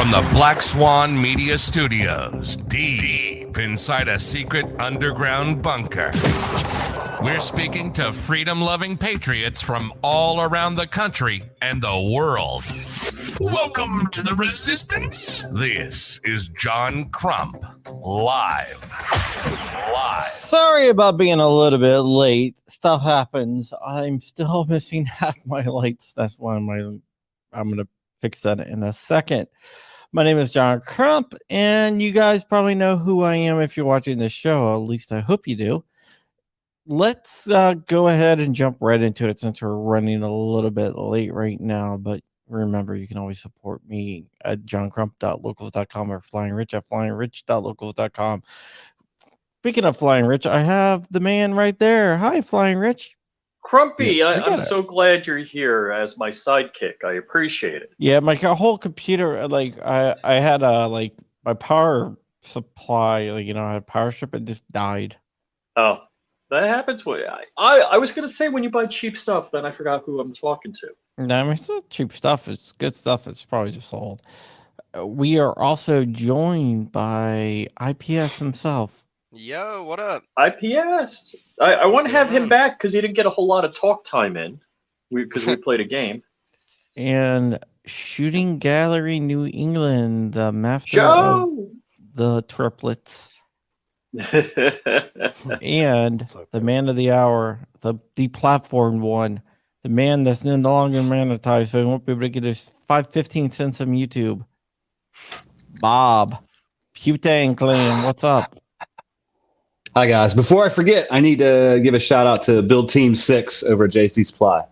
From the Black Swan Media Studios, deep inside a secret underground bunker, we're speaking to freedom-loving patriots from all around the country and the world. Welcome to the Resistance. This is John Crump, live. Sorry about being a little bit late. Stuff happens. I'm still missing half my lights. That's why I'm going to fix that in a second. My name is John Crump, and you guys probably know who I am if you're watching this show. At least I hope you do. Let's go ahead and jump right into it since we're running a little bit late right now. But remember, you can always support me at johncrump.locals.com or Flying Rich at flyingrich.locals.com. Speaking of Flying Rich, I have the man right there. Hi, Flying Rich. Crumpy, yeah, I'm so glad you're here as my sidekick. I appreciate it. Yeah, my whole computer, I had my power supply, I had power strip, it just died. Oh, that happens. I was going to say when you buy cheap stuff, then I forgot who I'm talking to. No, I mean, it's not cheap stuff. It's good stuff. It's probably just old. We are also joined by IPS himself. Yo, what up? IPS. I want to have him back because he didn't get a whole lot of talk time in because we played a game. And Shooting Gallery New England, the master of the triplets. And the man of the hour, the deplatformed one, the man that's no longer monetized, so he won't be able to get his 15 cents on YouTube. Bob, PewTang Clan, what's up? Hi, guys. Before I forget, I need to give a shout out to Build Team 6 over at JC Supply.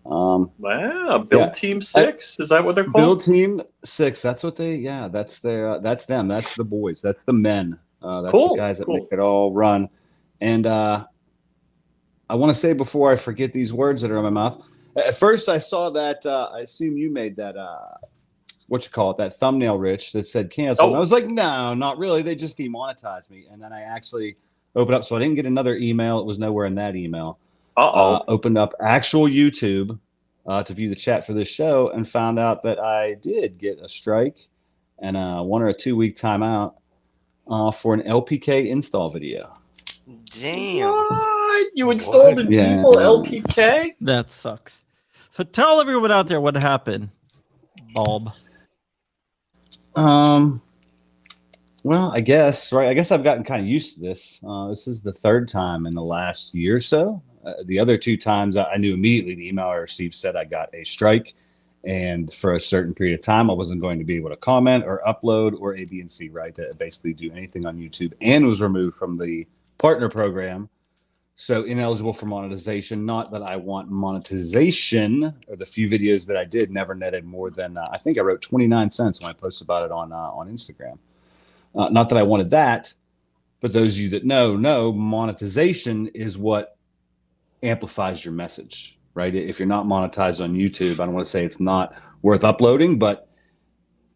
Wow, Build Team 6? Is that what they're called? Build Team 6. That's what that's that's them. That's the boys. That's the men. That's the guys that make it all run. And I want to say before I forget these words that are in my mouth, at first I saw that, I assume you made that, that thumbnail, Rich, that said cancel. And I was like, no, not really. They just demonetized me. And then I actually opened up, so I didn't get another email. It was nowhere in that email. Opened up actual YouTube to view the chat for this show and found out that I did get a strike and a 1 or 2 week timeout for an LPK install video. Damn. What? You installed an evil LPK? That sucks. So tell everyone out there what happened, Bob. Well, I guess I've gotten kind of used to this. This is the third time in the last year or so. The other 2 times I knew immediately the email I received said I got a strike. And for a certain period of time, I wasn't going to be able to comment or upload or A, B, and C, right? To basically do anything on YouTube, and was removed from the partner program. So ineligible for monetization. Not that I want monetization, or the few videos that I did never netted more than, I think I wrote 29 cents when I posted about it on Instagram. Not that I wanted that, but those of you that know, monetization is what amplifies your message, right? If you're not monetized on YouTube, I don't want to say it's not worth uploading, but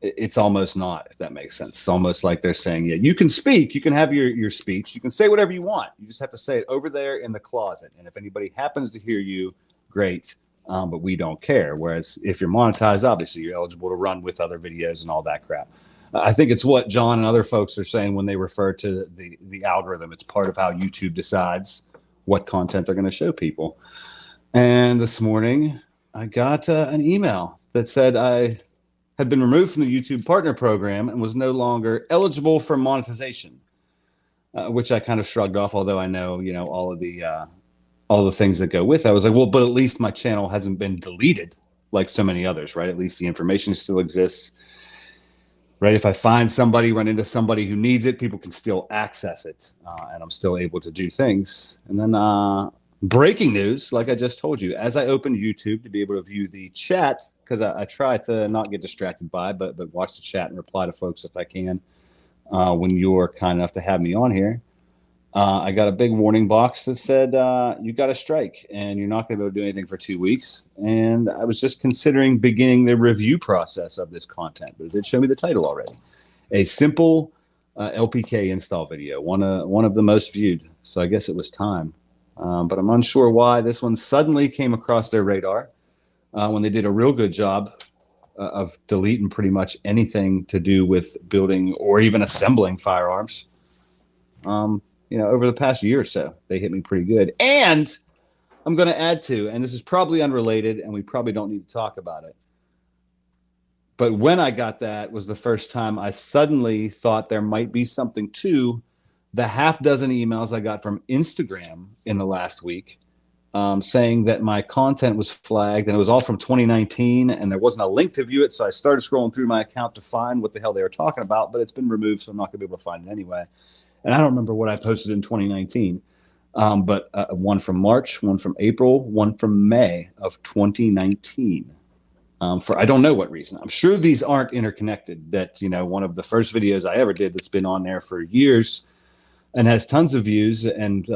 it's almost not, if that makes sense. It's almost like they're saying, yeah, you can speak, you can have your speech, you can say whatever you want. You just have to say it over there in the closet. And if anybody happens to hear you, great, but we don't care. Whereas if you're monetized, obviously you're eligible to run with other videos and all that crap. I think it's what John and other folks are saying when they refer to the algorithm. It's part of how YouTube decides what content they're going to show people. And this morning, I got an email that said I had been removed from the YouTube partner program and was no longer eligible for monetization, which I kind of shrugged off, although I know, all of the all the things that go with it. I was like, well, but at least my channel hasn't been deleted like so many others, right? At least the information still exists, right? If I find somebody, run into somebody who needs it, people can still access it, and I'm still able to do things. And then breaking news, like I just told you, as I opened YouTube to be able to view the chat, because I try to not get distracted by, but watch the chat and reply to folks if I can, when you're kind enough to have me on here. I got a big warning box that said, you got a strike and you're not going to be able to do anything for 2 weeks. And I was just considering beginning the review process of this content, but it did show me the title already. A simple LPK install video, one of the most viewed. So I guess it was time. But I'm unsure why this one suddenly came across their radar when they did a real good job of deleting pretty much anything to do with building or even assembling firearms. Over the past year or so, they hit me pretty good. And I'm going to add to, and this is probably unrelated, and we probably don't need to talk about it. But when I got that was the first time I suddenly thought there might be something to the half dozen emails I got from Instagram in the last week, saying that my content was flagged, and it was all from 2019, and there wasn't a link to view it. So I started scrolling through my account to find what the hell they were talking about, but it's been removed, so I'm not going to be able to find it anyway. And I don't remember what I posted in 2019, but one from March, one from April, one from May of 2019. For I don't know what reason. I'm sure these aren't interconnected. That, one of the first videos I ever did that's been on there for years and has tons of views and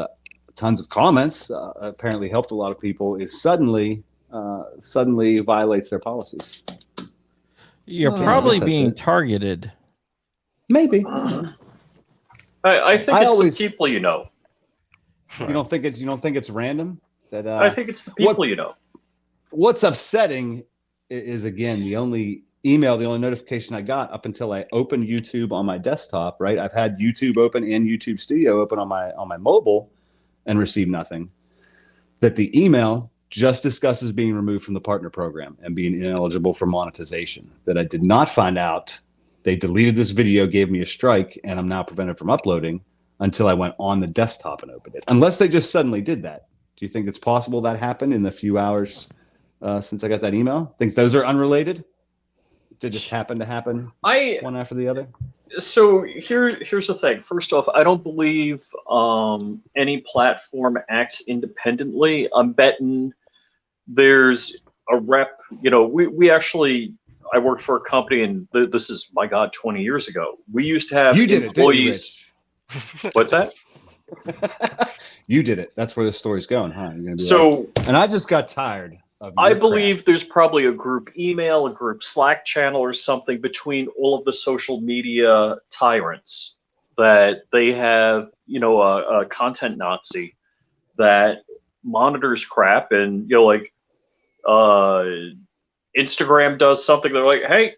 tons of comments, apparently helped a lot of people, is suddenly violates their policies. You're probably being targeted. Maybe. I think it's the people you know. You don't think it's random? That I think it's the people you know. What's upsetting is, again, the only notification I got up until I opened YouTube on my desktop, right? I've had YouTube open and YouTube Studio open on my mobile and received nothing. That the email just discusses being removed from the partner program and being ineligible for monetization. That I did not find out they deleted this video, gave me a strike, and I'm now prevented from uploading until I went on the desktop and opened it. Unless they just suddenly did that. Do you think it's possible that happened in the few hours since I got that email? Think those are unrelated? Did it just happen to happen one after the other? So here's the thing. First off, I don't believe any platform acts independently. I'm betting there's a rep. We actually, I worked for a company, and this is, my God, 20 years ago. We used to have employees. What's that? You did it. That's where the story's going, huh? You're gonna be so, and I just got tired. I believe there's probably a group email, a group Slack channel or something between all of the social media tyrants that they have, a content Nazi that monitors crap, and, Instagram does something. They're like, hey,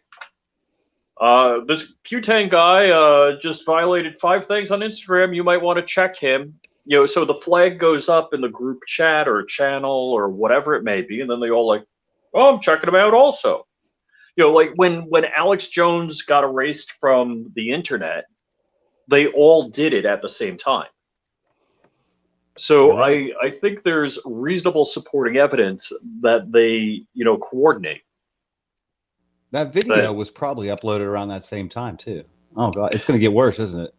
this PewTang guy just violated 5 things on Instagram. You might want to check him. So the flag goes up in the group chat or channel or whatever it may be, and then they all I'm checking him out also. When Alex Jones got erased from the internet, they all did it at the same time. So I think there's reasonable supporting evidence that they, coordinate. That video was probably uploaded around that same time too. Oh God, it's going to get worse, isn't it?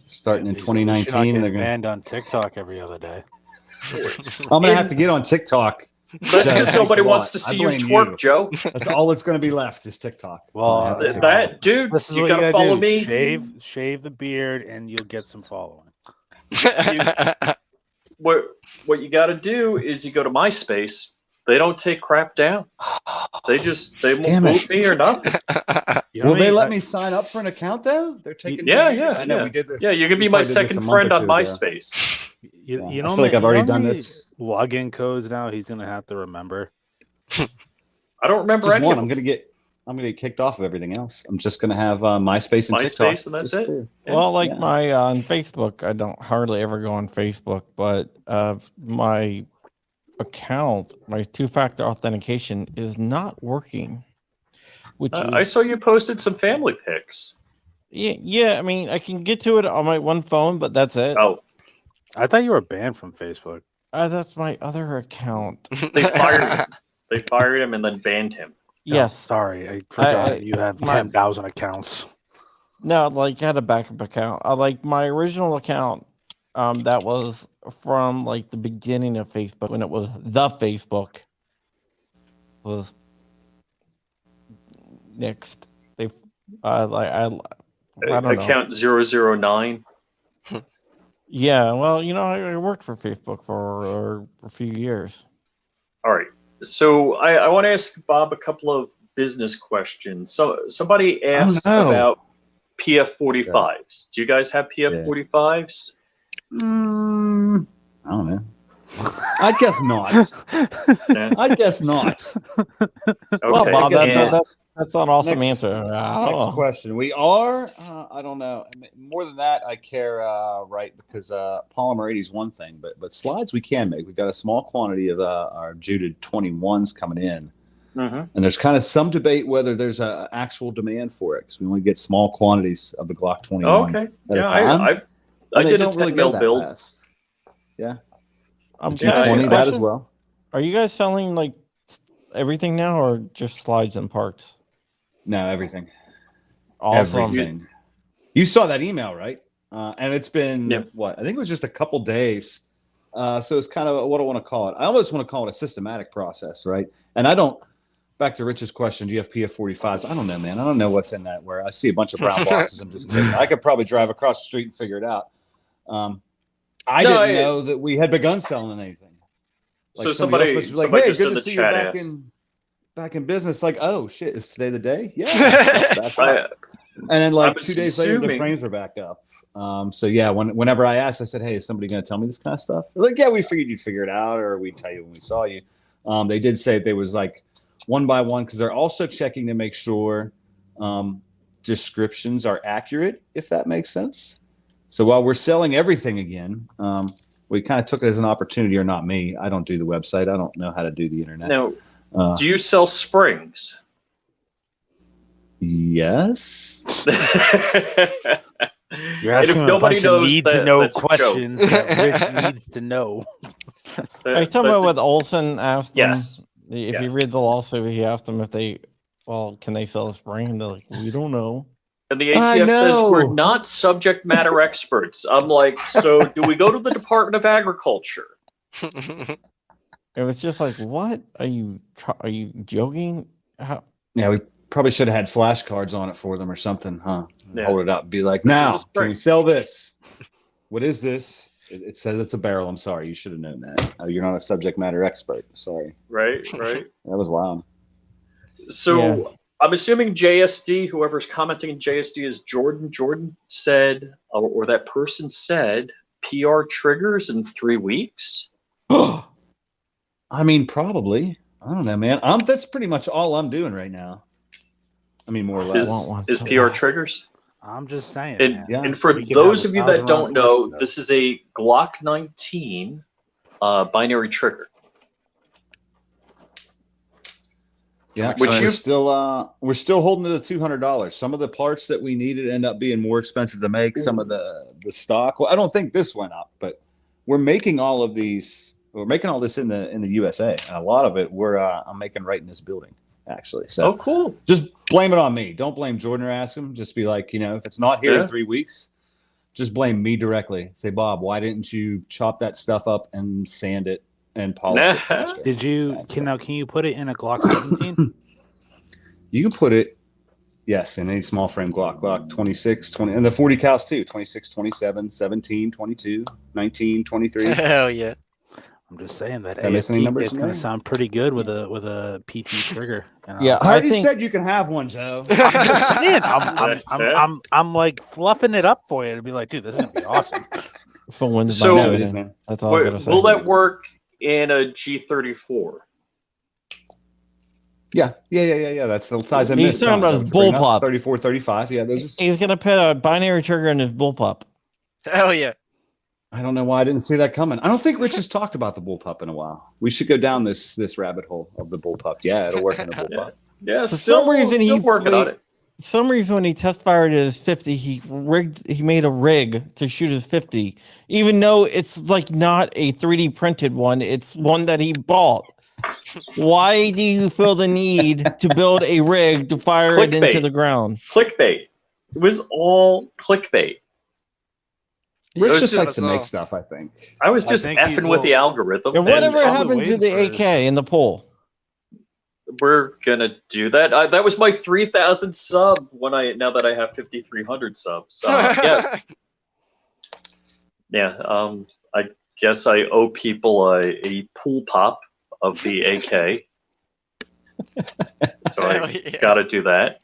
Starting in 2019, they're going banned on TikTok every other day. I'm going to have to get on TikTok. That's because nobody wants to see you twerk, Joe. That's all that's going to be left is TikTok. Well, dude, this is you what got to follow me. Shave the beard, and you'll get some following. What you got to do is you go to MySpace. They don't take crap down. They won't vote me or nothing. Will they let me sign up for an account though? They're taking. I know we did this. Yeah, you're gonna be my second friend on MySpace. You know, I feel like I've already done this. Login codes now. He's gonna have to remember. I don't remember just any. One. I'm gonna get kicked off of everything else. I'm just gonna have MySpace and TikTok. MySpace, and that's it. Yeah. Well, my on Facebook, I don't hardly ever go on Facebook, but my account, my 2-factor authentication is not working. Which I saw you posted some family pics. Yeah. I mean, I can get to it on my one phone, but that's it. Oh, I thought you were banned from Facebook. That's my other account. They fired him. They fired him and then banned him. Yes. Sorry, I forgot you have my- 10,000 accounts. No, like I had a backup account. Like my original account, that was from like the beginning of Facebook when it was the Facebook. Was next. They I don't know. Account 009. Yeah, well, I worked for Facebook for a few years. All right. So I want to ask Bob a couple of business questions. So somebody asked about PF45s. Do you guys have PF45s? I don't know. I guess not. Yeah. I guess not. Okay. Well, Bob, and- that's an awesome Next- answer. Next question. We are, I don't know. I mean, more than that, I care, right? Because polymer 80 is one thing, but slides we can make. We've got a small quantity of our Juded 21s coming in. Mhm. And there's kind of some debate whether there's an actual demand for it because we only get small quantities of the Glock 21 Okay. at Yeah, a time. I And they did a don't really 10 go mil that build. fast. Yeah. I'm The 220, that as well. Are you guys selling like everything now, or just slides and parts? No, everything. Awesome. Everything. You saw that email, right? And it's been Yeah. what? I think it was just a couple days. So it's kind of what I want to call it. I almost want to call it a systematic process, right? And I don't. Back to Rich's question, do you have PF45s? I don't know, man. I don't know what's in that. Where I see a bunch of brown boxes, I'm just kidding. I could probably drive across the street and figure it out. I didn't know that we had begun selling anything. So somebody somebody else was like, somebody "Hey, just good in to the see you chat back asked. back in business." Like, oh shit, is today the day? Yeah. That's back up. And then like I'm 2 days later, the assuming- frames are back up. So yeah, whenever I asked, I said, "Hey, is somebody going to tell me this kind of stuff?" They're like, yeah, we figured you'd figure it out, or we'd tell you when we saw you. They did say there was like one by one because they're also checking to make sure descriptions are accurate, if that makes sense. So while we're selling everything again, we kind of took it as an opportunity, or not me. I don't do the website. I don't know how to do the internet. Now, Uh, do you sell springs? yes. You're And if asking a nobody bunch of knows need that, to know that's a joke. questions that Rich needs to know. Are you talking about what Olson asked them? Yes. If you Yes. read the lawsuit, he asked them if can they sell a spring? And they're like, we don't know. And the I ATF says we're know. not subject matter experts. I'm like, so do we go to the Department of Agriculture? It was just like, what? Are you joking? How? Yeah, we probably should have had flashcards on it for them or something, huh? Yeah. Hold it up and be like, now, is a can we spring. sell this? What is this? It says it's a barrel. I'm sorry. You should have known that. You're not a subject matter expert. Sorry. Right, right. That was wild. So Yeah. I'm assuming JSD, whoever's commenting in JSD is Jordan. Jordan said, or that person said, PR triggers in 3 weeks. I mean, probably. I don't know, man. That's pretty much all I'm doing right now. I mean, more or less. want one Is so PR bad. triggers? I'm just saying. And, man. Yeah. and for We can those have of you 1,000 that don't round know, question, this is a Glock 19 binary trigger. Yeah, Which so you- we're still holding to the $200. Some of the parts that we needed end up being more expensive to make. Some of the stock. Well, I don't think this went up, but we're making all of these. We're making all this in the USA, and a lot of it I'm making right in this building, actually. So Oh, cool. just blame it on me. Don't blame Jordan or ask him. Just be like, if it's not here Yeah. in 3 weeks, just blame me directly. Say, Bob, why didn't you chop that stuff up and sand it and polish it faster? Did you can you put it in a Glock 17? You can put it, yes, in any small frame Glock 26, 20, and the 40 cals too, 26, 27, 17, 22, 19, 23. Hell yeah. I'm just saying that Did I miss any numbers it's in going to there? sound pretty good with a PT trigger. Yeah, I already think- said you can have one, Joe. I'm just saying. I'm like fluffing it up for you to be like, dude, this is gonna be awesome. So when's So- my No, it meeting? is, man. That's all I gotta say. Will that work in a G34? Yeah. That's the size I He's missed. talking huh? about his Is that what you bring bullpup. up? 34, 35. Yeah, those are, He's gonna put a binary trigger in his bullpup. Hell yeah. I don't know why I didn't see that coming. I don't think Rich has talked about the bullpup in a while. We should go down this rabbit hole of the bullpup. Yeah, it'll work in a bullpup. Yeah, For still, some reason, still he working on it. some reason when he test fired his 50, he made a rig to shoot his 50, even though it's like not a 3D printed one. It's one that he bought. Why do you feel the need to build a rig to fire it into the ground? Clickbait. It was all clickbait. Rich just likes to make stuff, I think. I was just effing with the algorithm. And whatever happened to the AK in the poll? We're gonna do that. That was my 3,000 sub now that I have 5,300 subs. Yeah. Yeah. I guess I owe people a pool pop of the AK. So I gotta do that.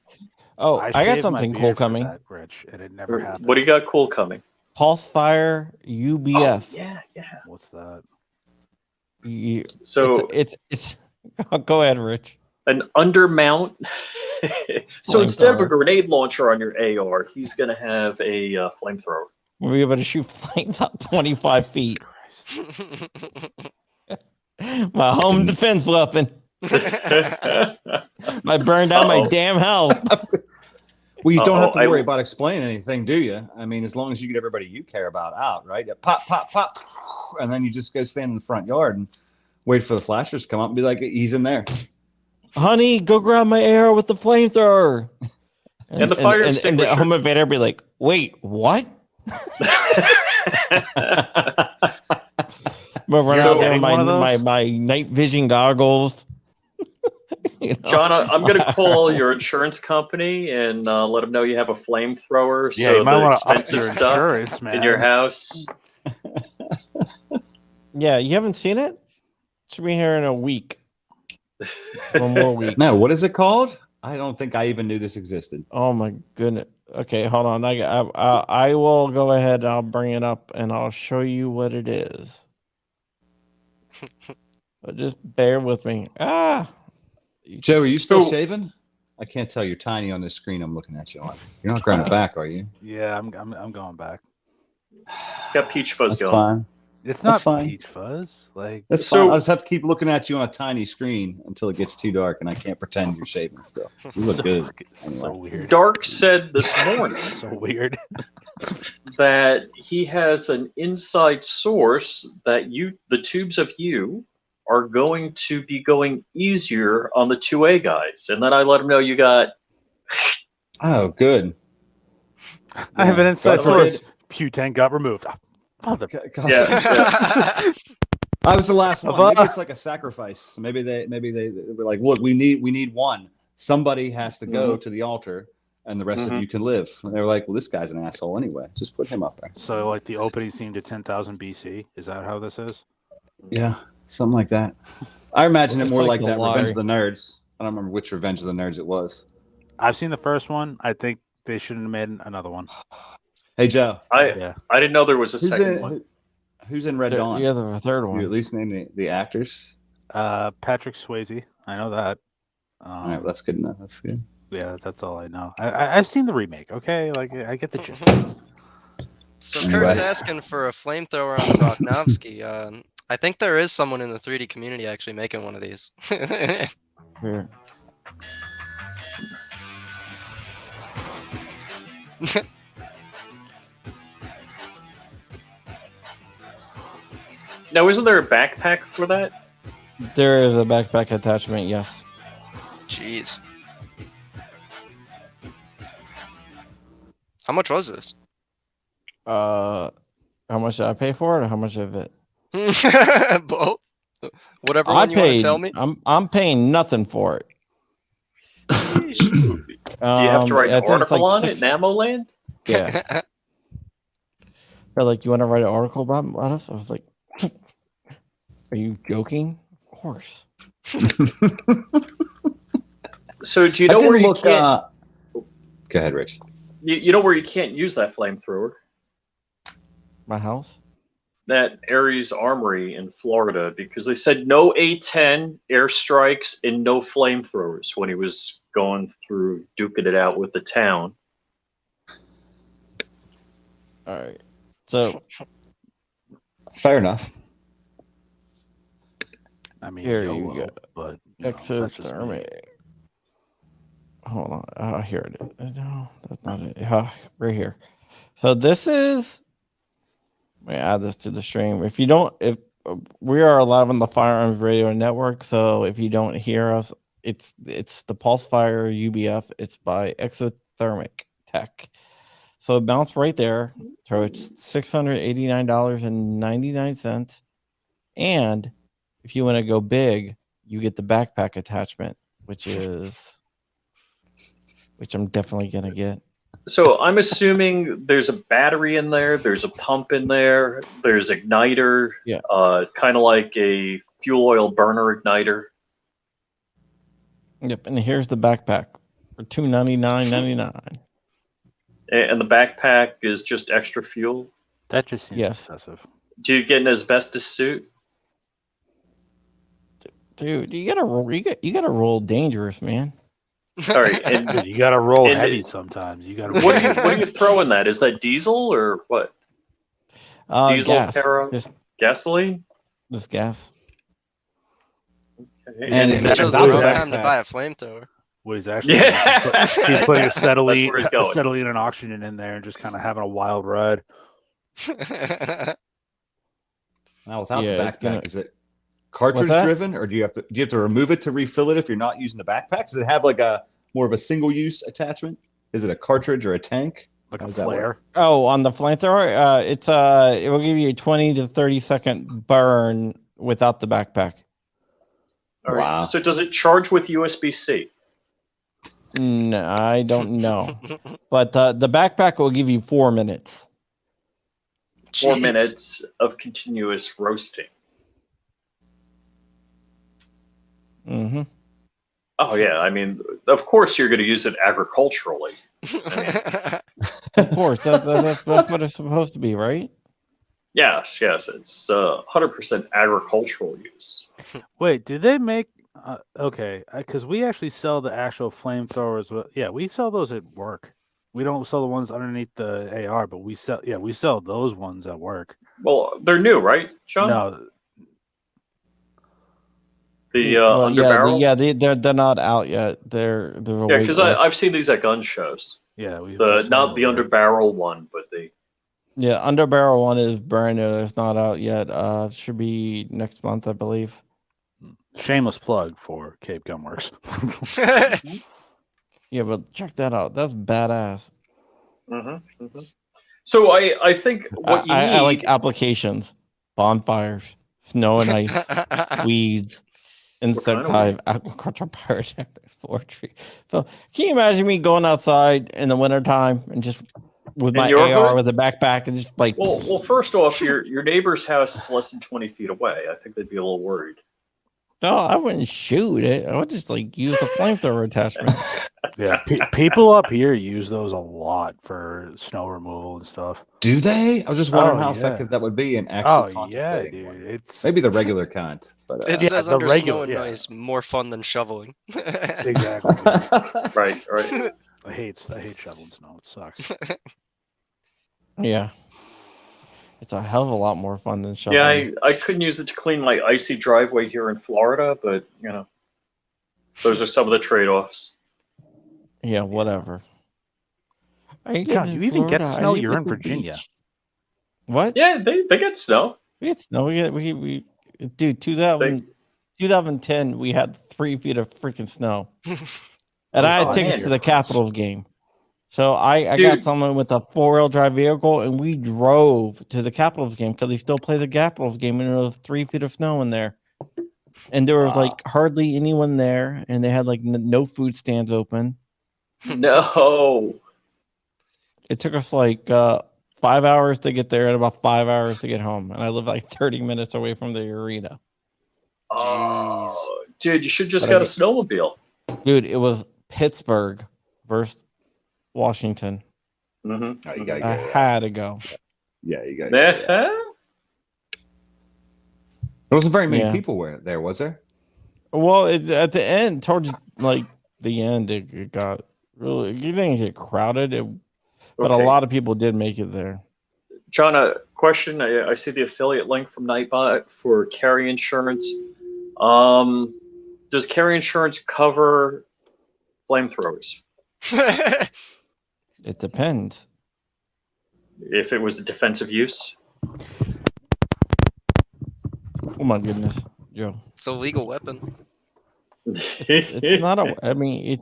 Oh, I got something cool coming. That, Rich, and it never happened. What do you got cool coming? Pulse Fire UBF. Oh, yeah. What's that? So it's go ahead, Rich. An undermount. So instead of a grenade launcher on your AR, he's gonna have a flamethrower. We'll be able to shoot flames out 25 feet. My home defense weapon. I burned down my damn house. Well, you don't have to worry about explaining anything, do you? I mean, as long as you get everybody you care about out, right? Pop, pop, pop, and then you just go stand in the front yard and wait for the flashers to come up and be like, he's in there. Honey, go grab my AR with the flamethrower. And the fire extinguisher. And the home invader be like, wait, what? But run out there my night vision goggles. John, I'm going to call your insurance company and let them know you have a flamethrower. Yeah, so you might the want to up expensive your stuff insurance, man. in your house. Yeah, you haven't seen it? Should be here in a week. 1 more week. No, what is it called? I don't think I even knew this existed. Oh my goodness. Okay, hold on. I will go ahead and I'll bring it up and I'll show you what it is. But just bear with me. Joe, are you still shaving? I can't tell. You're tiny on this screen I'm looking at you on. You're not growing it back, are you? Yeah, I'm going back. It's got peach fuzz That's going. fine. It's not fine. peach fuzz. Like That's fine. I just have to keep looking at you on a tiny screen until it gets too dark and I can't pretend you're shaving still. You look good. Anyway. So weird. Dark said this morning So weird. that he has an inside source that the tubes of you are going to be going easier on the 2A guys. And then I let him know you got... Oh, good. I have an inside source. PewTang got removed. Yeah. I was the last one. Maybe it's like a sacrifice. Maybe they were like, look, we need one. Somebody has to go to the altar, and the rest of you can live. And they were like, well, this guy's an asshole anyway. Just put him up there. So, like the opening scene to 10,000 BC. Is that how this is? Yeah, something like that. I imagine it more like that lottery. Revenge of the Nerds. I don't remember which Revenge of the Nerds it was. I've seen the first one. I think they shouldn't have made another one. Hey, Joe. I didn't know there was a second one. Who's in Red Dawn? Yeah, the third one. You at least name the actors. Patrick Swayze. I know that. All right, that's good enough. That's good. Yeah, that's all I know. I've seen the remake. Okay, like I get the gist. So Kurt's asking for a flamethrower on the Roknovsky. I think there is someone in the 3D community actually making one of these. Here. Now, isn't there a backpack for that? There is a backpack attachment, yes. Jeez. How much was this? How much did I pay for it, or how much of it? Both. Whatever I one you want paid. to tell me. I'm paying nothing for it. Do you have to write an article on it in Ammoland? Yeah. They're like, you want to write an article about us? I was like, are you joking? Of course. So do you know where you can't... Go ahead, Rich. You know where you can't use that flamethrower? My house? That Ares Armory in Florida, because they said no A-10 airstrikes and no flamethrowers when he was going through duking it out with the town. All right. So fair enough. I mean, here YOLO, you go. But Exodus Army. hold on. Here it is. No, that's not it. Right here. So this is. Let me add this to the stream. If we are live on the Firearms Radio Network, so if you don't hear us, it's the Pulsefire UBF. It's by Exothermic Tech. So it bounced right there. So it's $689.99. And if you want to go big, you get the backpack attachment, which I'm definitely gonna get. So I'm assuming there's a battery in there, there's a pump in there, there's igniter, kind of like a fuel oil burner igniter. Yep, and here's the backpack for $299.99. And the backpack is just extra fuel. That just seems excessive. Do you get an asbestos suit? Dude, you gotta roll dangerous, man. All right, and Dude, you gotta roll heavy sometimes. You gotta. What do you throw in that? Is that diesel or what? Diesel, gas. Gasoline? Just gas. Okay. And it's just the wrong time to buy a flamethrower. What he's actually doing is he's putting acetylene and oxygen in there and just kind of having a wild ride. Now, without the backpack, is it cartridge driven, or do you have to remove it to refill it if you're not using the backpack? Does it have like a more of a single use attachment? Is it a cartridge or a tank? Like a flare? Oh, on the flamethrower, it will give you a 20 to 30-second burn without the backpack. All right. Wow. So does it charge with USB-C? No, I don't know. But the backpack will give you 4 minutes. 4 minutes of continuous roasting. Mm-hmm. Oh yeah, I mean, of course you're going to use it agriculturally. Of course, that's what it's supposed to be, right? Yes, it's 100% agricultural use. Wait, did they make? Okay, because we actually sell the actual flamethrowers. Yeah, we sell those at work. We don't sell the ones underneath the AR, but we sell those ones at work. Well, they're new, right, Sean? No. The underbarrel? They're not out yet. They're because I've seen these at gun shows. Yeah, not the underbarrel one, but the underbarrel one is brand new. It's not out yet. It should be next month, I believe. Shameless plug for Cape Gunworks. Yeah, but check that out. That's badass. Mm-hmm, mm-hmm. So I think what you need... I like applications, bonfires, snow and ice, weeds, insecticide, agricultural pyrotechnics, forestry. So can you imagine me going outside in the wintertime and just with my AR with a backpack and just like... Well, first off, your neighbor's house is less than 20 feet away. I think they'd be a little worried. No, I wouldn't shoot it. I would just like use the flamethrower attachment. Yeah, people up here use those a lot for snow removal and stuff. Do they? I was just wondering how effective that would be in actually. Oh yeah, dude. It's maybe the regular kind, but it says under snow and ice more fun than shoveling. Exactly. Right. I hate shoveling snow. It sucks. Yeah. It's a hell of a lot more fun than shoveling. Yeah, I couldn't use it to clean my icy driveway here in Florida, but those are some of the trade-offs. Yeah, whatever. God, you even get snow? You're in Virginia. Beach. What? Yeah, they get snow. We get snow. We dude, 2010, we had 3 feet of freaking snow. And I had tickets to the Capitals game. So I got someone with a 4-wheel drive vehicle, and we drove to the Capitals game because they still play the Capitals game, and there was 3 feet of snow in there. And there was like hardly anyone there, and they had like no food stands open. No. It took us like 5 hours to get there and about 5 hours to get home. And I live like 30 minutes away from the arena. Oh, dude, you should just got a snowmobile. Dude, it was Pittsburgh versus Washington. Mm-hmm. Oh, you gotta I had to go. Yeah, you gotta go. There wasn't very many people there, was there? Well, at the end, towards like the end, it got really, it didn't get crowded, but a lot of people did make it there. John, a question. I see the affiliate link from Nightbot for carry insurance. Does carry insurance cover flamethrowers? It depends. If it was a defensive use? Oh my goodness, Joe. It's a legal weapon. It's not a. I mean,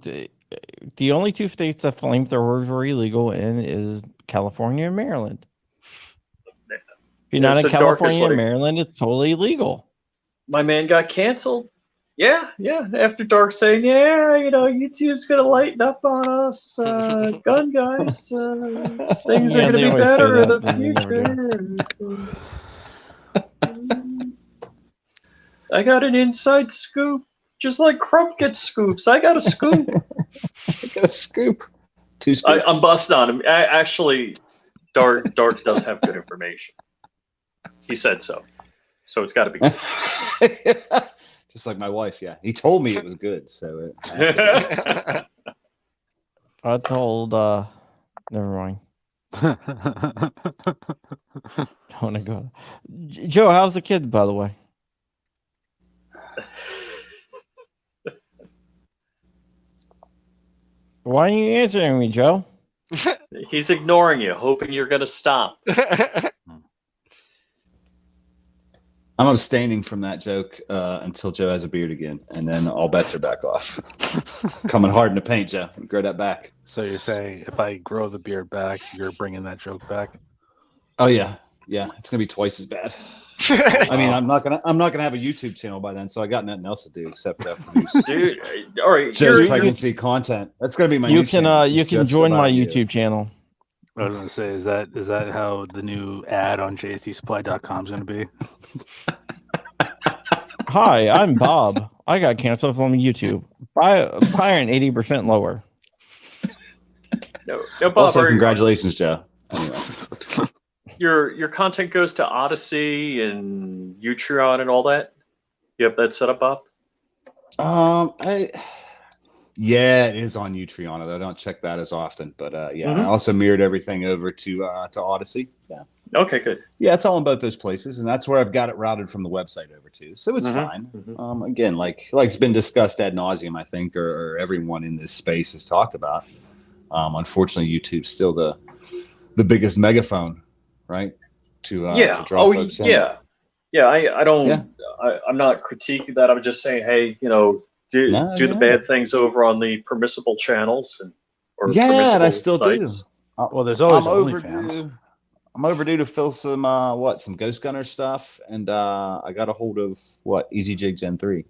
the only two states that flamethrowers were illegal in is California and Maryland. If you're not in California and Maryland, it's totally illegal. My man got canceled. Yeah. After Dark saying, yeah, YouTube's gonna lighten up on us, gun guys. Things are gonna be better in the future. I got an inside scoop, just like Crump gets scoops. I got a scoop. I got a scoop. 2 scoops. I'm busting on him. Actually, Dark does have good information. He said so, so it's got to be good. Just like my wife, yeah. He told me it was good, so I told. Never mind. I want to go. Joe, how's the kid, by the way? Why aren't you answering me, Joe? He's ignoring you, hoping you're going to stop. I'm abstaining from that joke until Joe has a beard again, and then all bets are back off. Coming hard in the paint, Joe. Grow that back. So you're saying if I grow the beard back, you're bringing that joke back? Oh yeah, it's gonna be twice as bad. I mean, I'm not gonna have a YouTube channel by then, so I got nothing else to do except produce. Dude, all right, Joe's pregnancy content. That's gonna be my. You can join my YouTube channel. I was gonna say, is that how the new ad on jsdsupply.com is gonna be? Hi, I'm Bob. I got canceled from YouTube. Buy an 80% lower. No, Bob. Also, congratulations, Joe. Anyway. Your content goes to Odyssey and Utreon and all that. You have that set up, Bob? Yeah, it is on Utreon, though I don't check that as often. But I also mirrored everything over to Odyssey. Yeah. Okay, good. Yeah, it's all in both those places, and that's where I've got it routed from the website over to. So it's fine. Again, like it's been discussed ad nauseum, I think, or everyone in this space has talked about. Unfortunately, YouTube's still the biggest megaphone, right? To draw folks in. Yeah. I don't. Yeah. I'm not critiquing that. I'm just saying, hey, do the bad things over on the permissible channels and I still sites. do. Well, there's always OnlyFans. I'm overdue to fill some some Ghost Gunner stuff, and I got a hold of Easy Jig Gen 3.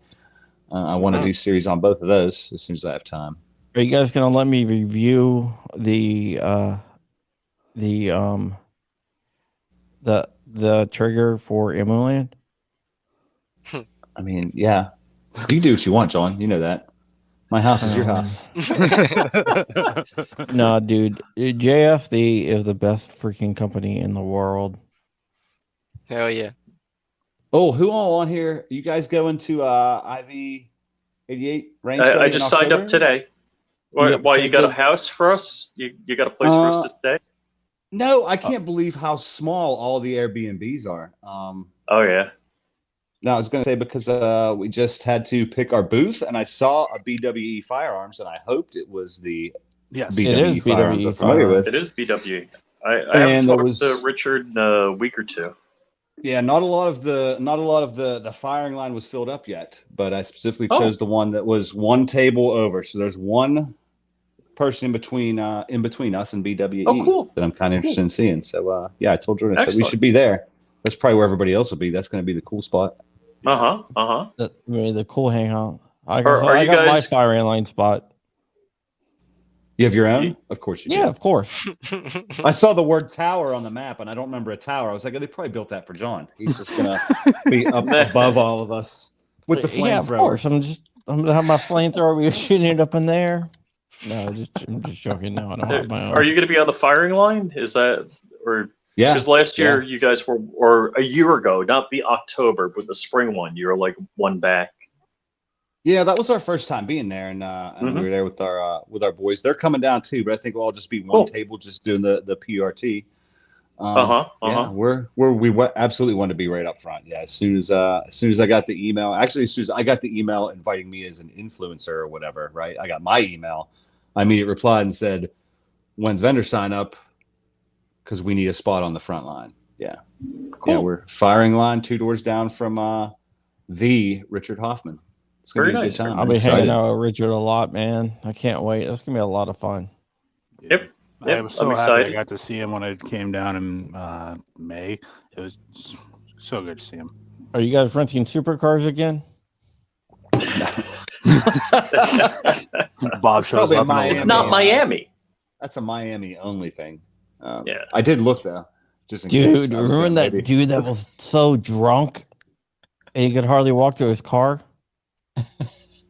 I want to do series on both of those as soon as I have time. Are you guys gonna let me review the trigger for Emuland? I mean, yeah, you can do what you want, John. You know that. My house is your house. No, dude. JFD is the best freaking company in the world. Hell yeah. Oh, who all on here? You guys going to IV 88 range? I just signed up today. Why you got a house for us? You got a place for us to stay? No, I can't believe how small all the Airbnbs are. Oh yeah. No, I was going to say because we just had to pick our booth, and I saw a BWE Firearms, and I hoped it was the BWE Firearms I'm familiar with. It is BWE. I haven't talked to Richard in a week or two. Yeah, not a lot of the firing line was filled up yet, but I specifically chose the one that was one table over. So there's one person in between us and BWE that I'm kind of interested in seeing. So I told Jordan I said we should be there. That's probably where everybody else will be. That's going to be the cool spot. The cool hangout. I got my firing line spot. You have your own? Of course you do. Yeah, of course. I saw the word tower on the map, and I don't remember a tower. I was like, they probably built that for John. He's just going to be up above all of us with the flamethrower. Yeah, of course. I'm going to have my flamethrower. We're shooting it up in there. No, I'm just joking. No, I don't have my own. Are you going to be on the firing line? Is that or? Yeah. Because last year you guys were, or a year ago, not the October, but the spring one, you were like one back. Yeah, that was our first time being there, and we were there with our boys. They're coming down too, but I think we'll all just be one table, just doing the PRT. Yeah, absolutely want to be right up front. Yeah, as soon as I got the email, actually, as soon as I got the email inviting me as an influencer or whatever, right? I got my email. I immediately replied and said, "When's vendor sign up? Because we need a spot on the front line." Yeah, Cool. Yeah, we're firing line 2 doors down from the Richard Hoffman. It's gonna Very be a nice. good time. I'll I'm be hanging excited. out with Richard a lot, man. I can't wait. It's gonna be a lot of fun. Yep. I was so I'm happy I excited. got to see him when I came down in May. It was so good to see him. Are you guys renting supercars again? Bob shows probably up. Miami. It's not Miami. That's a Miami only thing. Yeah. I did look though, just in Dude, case. I was remember gonna that maybe- dude that was so drunk and he could hardly walk to his car?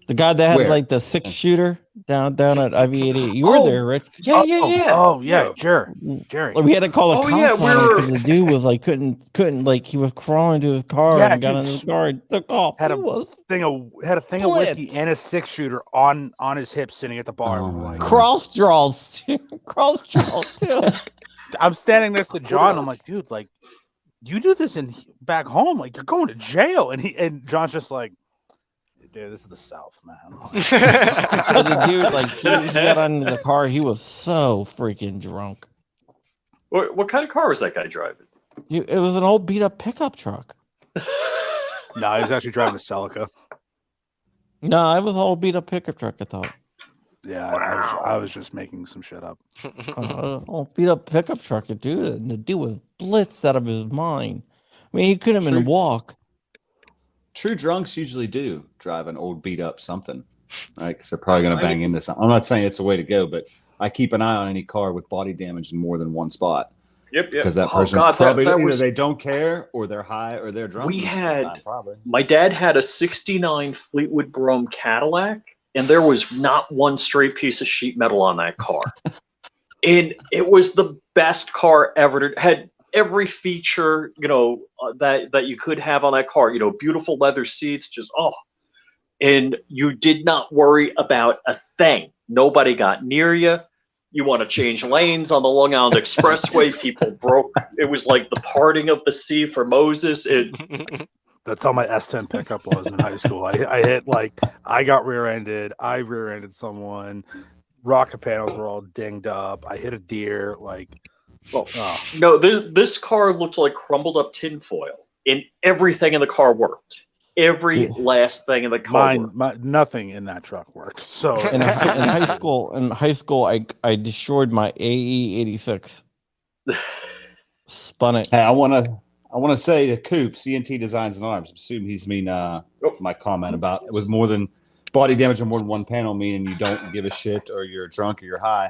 The guy that had Where? like the 6-shooter down at IV-88. You were there, Rich. Yeah. Oh yeah, Jerry. Like, we had to call the Oh, cops yeah, on him we're- because the dude was like couldn't like he was crawling to his car Yeah, and got dude, in his car and took off. had He a was thing of whiskey Blitz. and a 6-shooter on his hip, sitting at the bar. Oh, And we're my like, God. cross draws too. I'm standing next to John. I'm like, dude, like, you do this back home, like you're going to jail. And John's just like, dude, this is the South, man. But the dude, like, he got into the car. He was so freaking drunk. What kind of car was that guy driving? It was an old beat up pickup truck. No, he was actually driving a Celica. No, it was an old beat up pickup truck. I thought. Yeah, I was just making some shit up. Old beat up pickup truck, dude. And the dude was blitzed out of his mind. I mean, he couldn't even walk. True drunks usually do drive an old beat up something, right? Because they're probably going to bang into something. I'm not saying it's the way to go, but I keep an eye on any car with body damage in more than one spot. Yep. Because that person probably either they don't care or they're high or they're drunk. My dad had a 69 Fleetwood Brougham Cadillac, and there was not one straight piece of sheet metal on that car. And it was the best car ever. It had every feature, that you could have on that car. Beautiful leather seats, and you did not worry about a thing. Nobody got near you. You want to change lanes on the Long Island Expressway. People broke. It was like the parting of the sea for Moses. That's how my S10 pickup was in high school. I got rear-ended. I rear-ended someone. Rocket panels were all dinged up. I hit a deer. No, this car looked like crumbled up tinfoil, and everything in the car worked. Every last thing in the car worked. Nothing in that truck worked. So in high school, I destroyed my AE86. Spun it. Hey, I want to say to Coop, CNT Designs and Arms. I assume he's my comment about it was more than body damage on more than one panel, meaning you don't give a shit or you're drunk or you're high.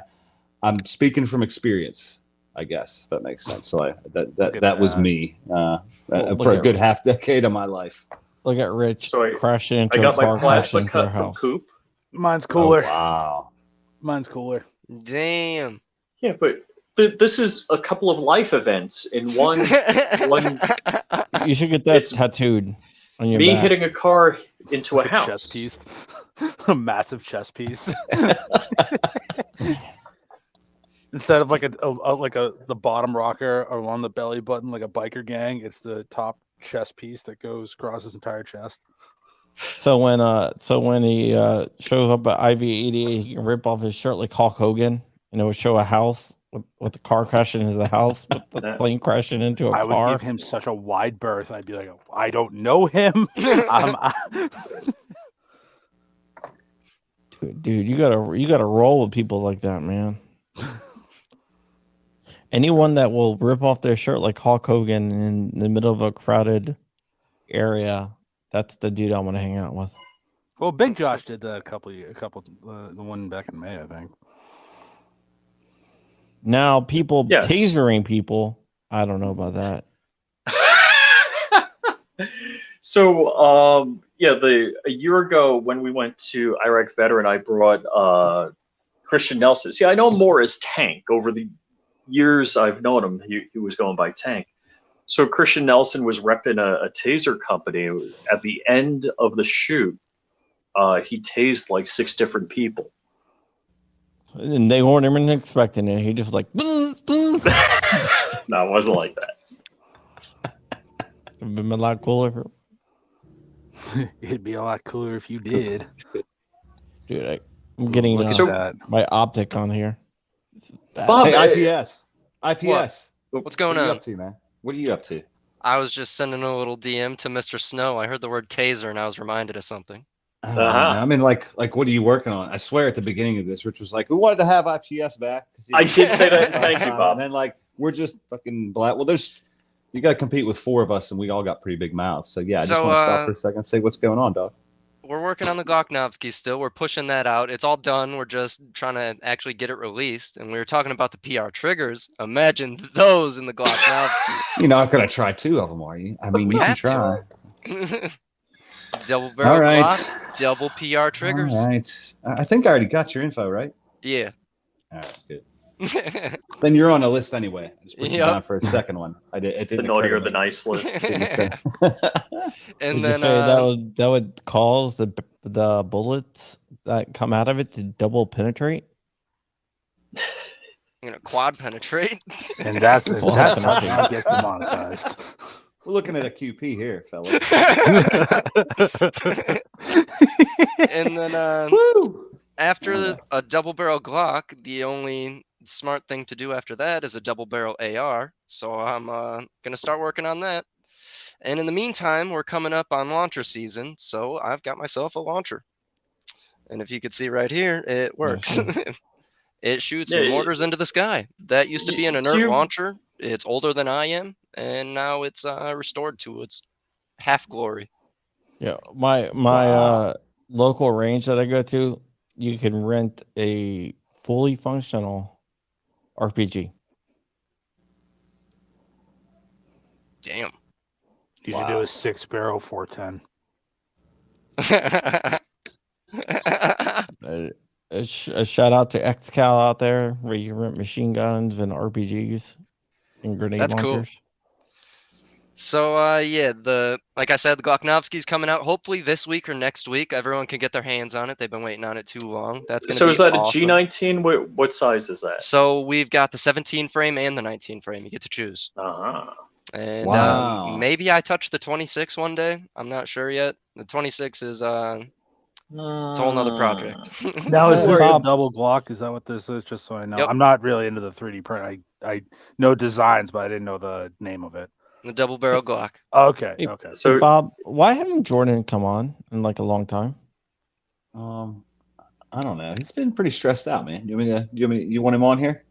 I'm speaking from experience, I guess, if that makes sense. So that was me for a good half decade of my life. Look at Rich crashing into I got a car, my plasma crashing into a cut from house. Coop. Mine's cooler. Oh, wow. Mine's cooler. Damn. Yeah, but this is a couple of life events in one. You should get that tattooed on your Me back. hitting a car into a house. Chess piece. A massive chess piece. Instead of like the bottom rocker along the belly button like a biker gang, it's the top chest piece that goes across his entire chest. So when he shows up at IV-88, he can rip off his shirt like Hulk Hogan, and it would show a house with the car crashing into the house, with the plane crashing into a car. I would give him such a wide berth. I'd be like, I don't know him. Dude, you gotta roll with people like that, man. Anyone that will rip off their shirt like Hulk Hogan in the middle of a crowded area, that's the dude I want to hang out with. Well, Big Josh did the the one back in May, I think. Now, people tasering people, I don't know about that. So, a year ago when we went to Iraq Veteran, I brought Christian Nelson. See, I know him more as Tank. Over the years I've known him, he was going by Tank. So Christian Nelson was repping a taser company. At the end of the shoot, he tased like 6 different people. And they weren't even expecting it. He just like, buzz, buzz. No, it wasn't like that. It'd been a lot cooler. It'd be a lot cooler if you did. Dude, I'm getting Look at So- that. my optic on here. Bob, Hey, IPS. IPS. What's going What are you on? up to, man? What are you up to? I was just sending a little DM to Mr. Snow. I heard the word taser and I was reminded of something. Oh, Uh-huh. man, I mean, like, what are you working on? I swear at the beginning of this, Rich was like, we wanted to have IPS back. 'cause he I didn't did say that. last Thank you, time. Bob. And then, like, we're just fucking black. Well, you got to compete with 4 of us, and we all got pretty big mouths. So, yeah, I just So, want to stop for a second and say what's going on, dog. We're working on the Glocknovsky still. We're pushing that out. It's all done. We're just trying to actually get it released. And we were talking about the PR triggers. Imagine those in the Glocknovsky. You're not going to try 2 of them, are you? I mean, We you can have to. try. Double barrel All right. Glock, double PR triggers. All right. I think I already got your info, right? Yeah. All right, good. Then you're on a list anyway. I just put you Yep. down for a second one. It The didn't naughty occur or to the me. nice list. And Would then you say that would cause the bullets that come out of it to double penetrate? quad penetrate. And that's Well, that's that's how nothing. John gets demonetized. We're looking at a QP here, fellas. And then Woo! after a double barrel Glock, the only smart thing to do after that is a double barrel AR. So I'm gonna start working on that. And in the meantime, we're coming up on launcher season, so I've got myself a launcher. And if you could see right here, it works. It shoots Yeah, mortars into the sky. That used to be an inert you- launcher. It's older than I am, and now it's restored to its half glory. Yeah, my Wow. local range that I go to, you can rent a fully functional RPG. Damn. You should do a 6-barrel 410. A shout out to XCal out there where you rent machine guns and RPGs and grenade That's cool. launchers. So yeah, like I said, the Glocknovsky's coming out hopefully this week or next week. Everyone can get their hands on it. They've been waiting on it too long. That's gonna So be is that awesome. a G19? What size is that? So we've got the 17 frame and the 19 frame. You get to choose. Uh-huh. And Wow. maybe I touch the 26 one day. I'm not sure yet. The 26 is it's a whole nother project. Now is this a Bob- double Glock? Is that what this is? Just so I know. Yep. I'm not really into the 3D print. I know designs, but I didn't know the name of it. The double barrel Glock. Okay. Hey, Okay. So Bob, why haven't Jordan come on in like a long time? I don't know. He's been pretty stressed out, man. You want him on here?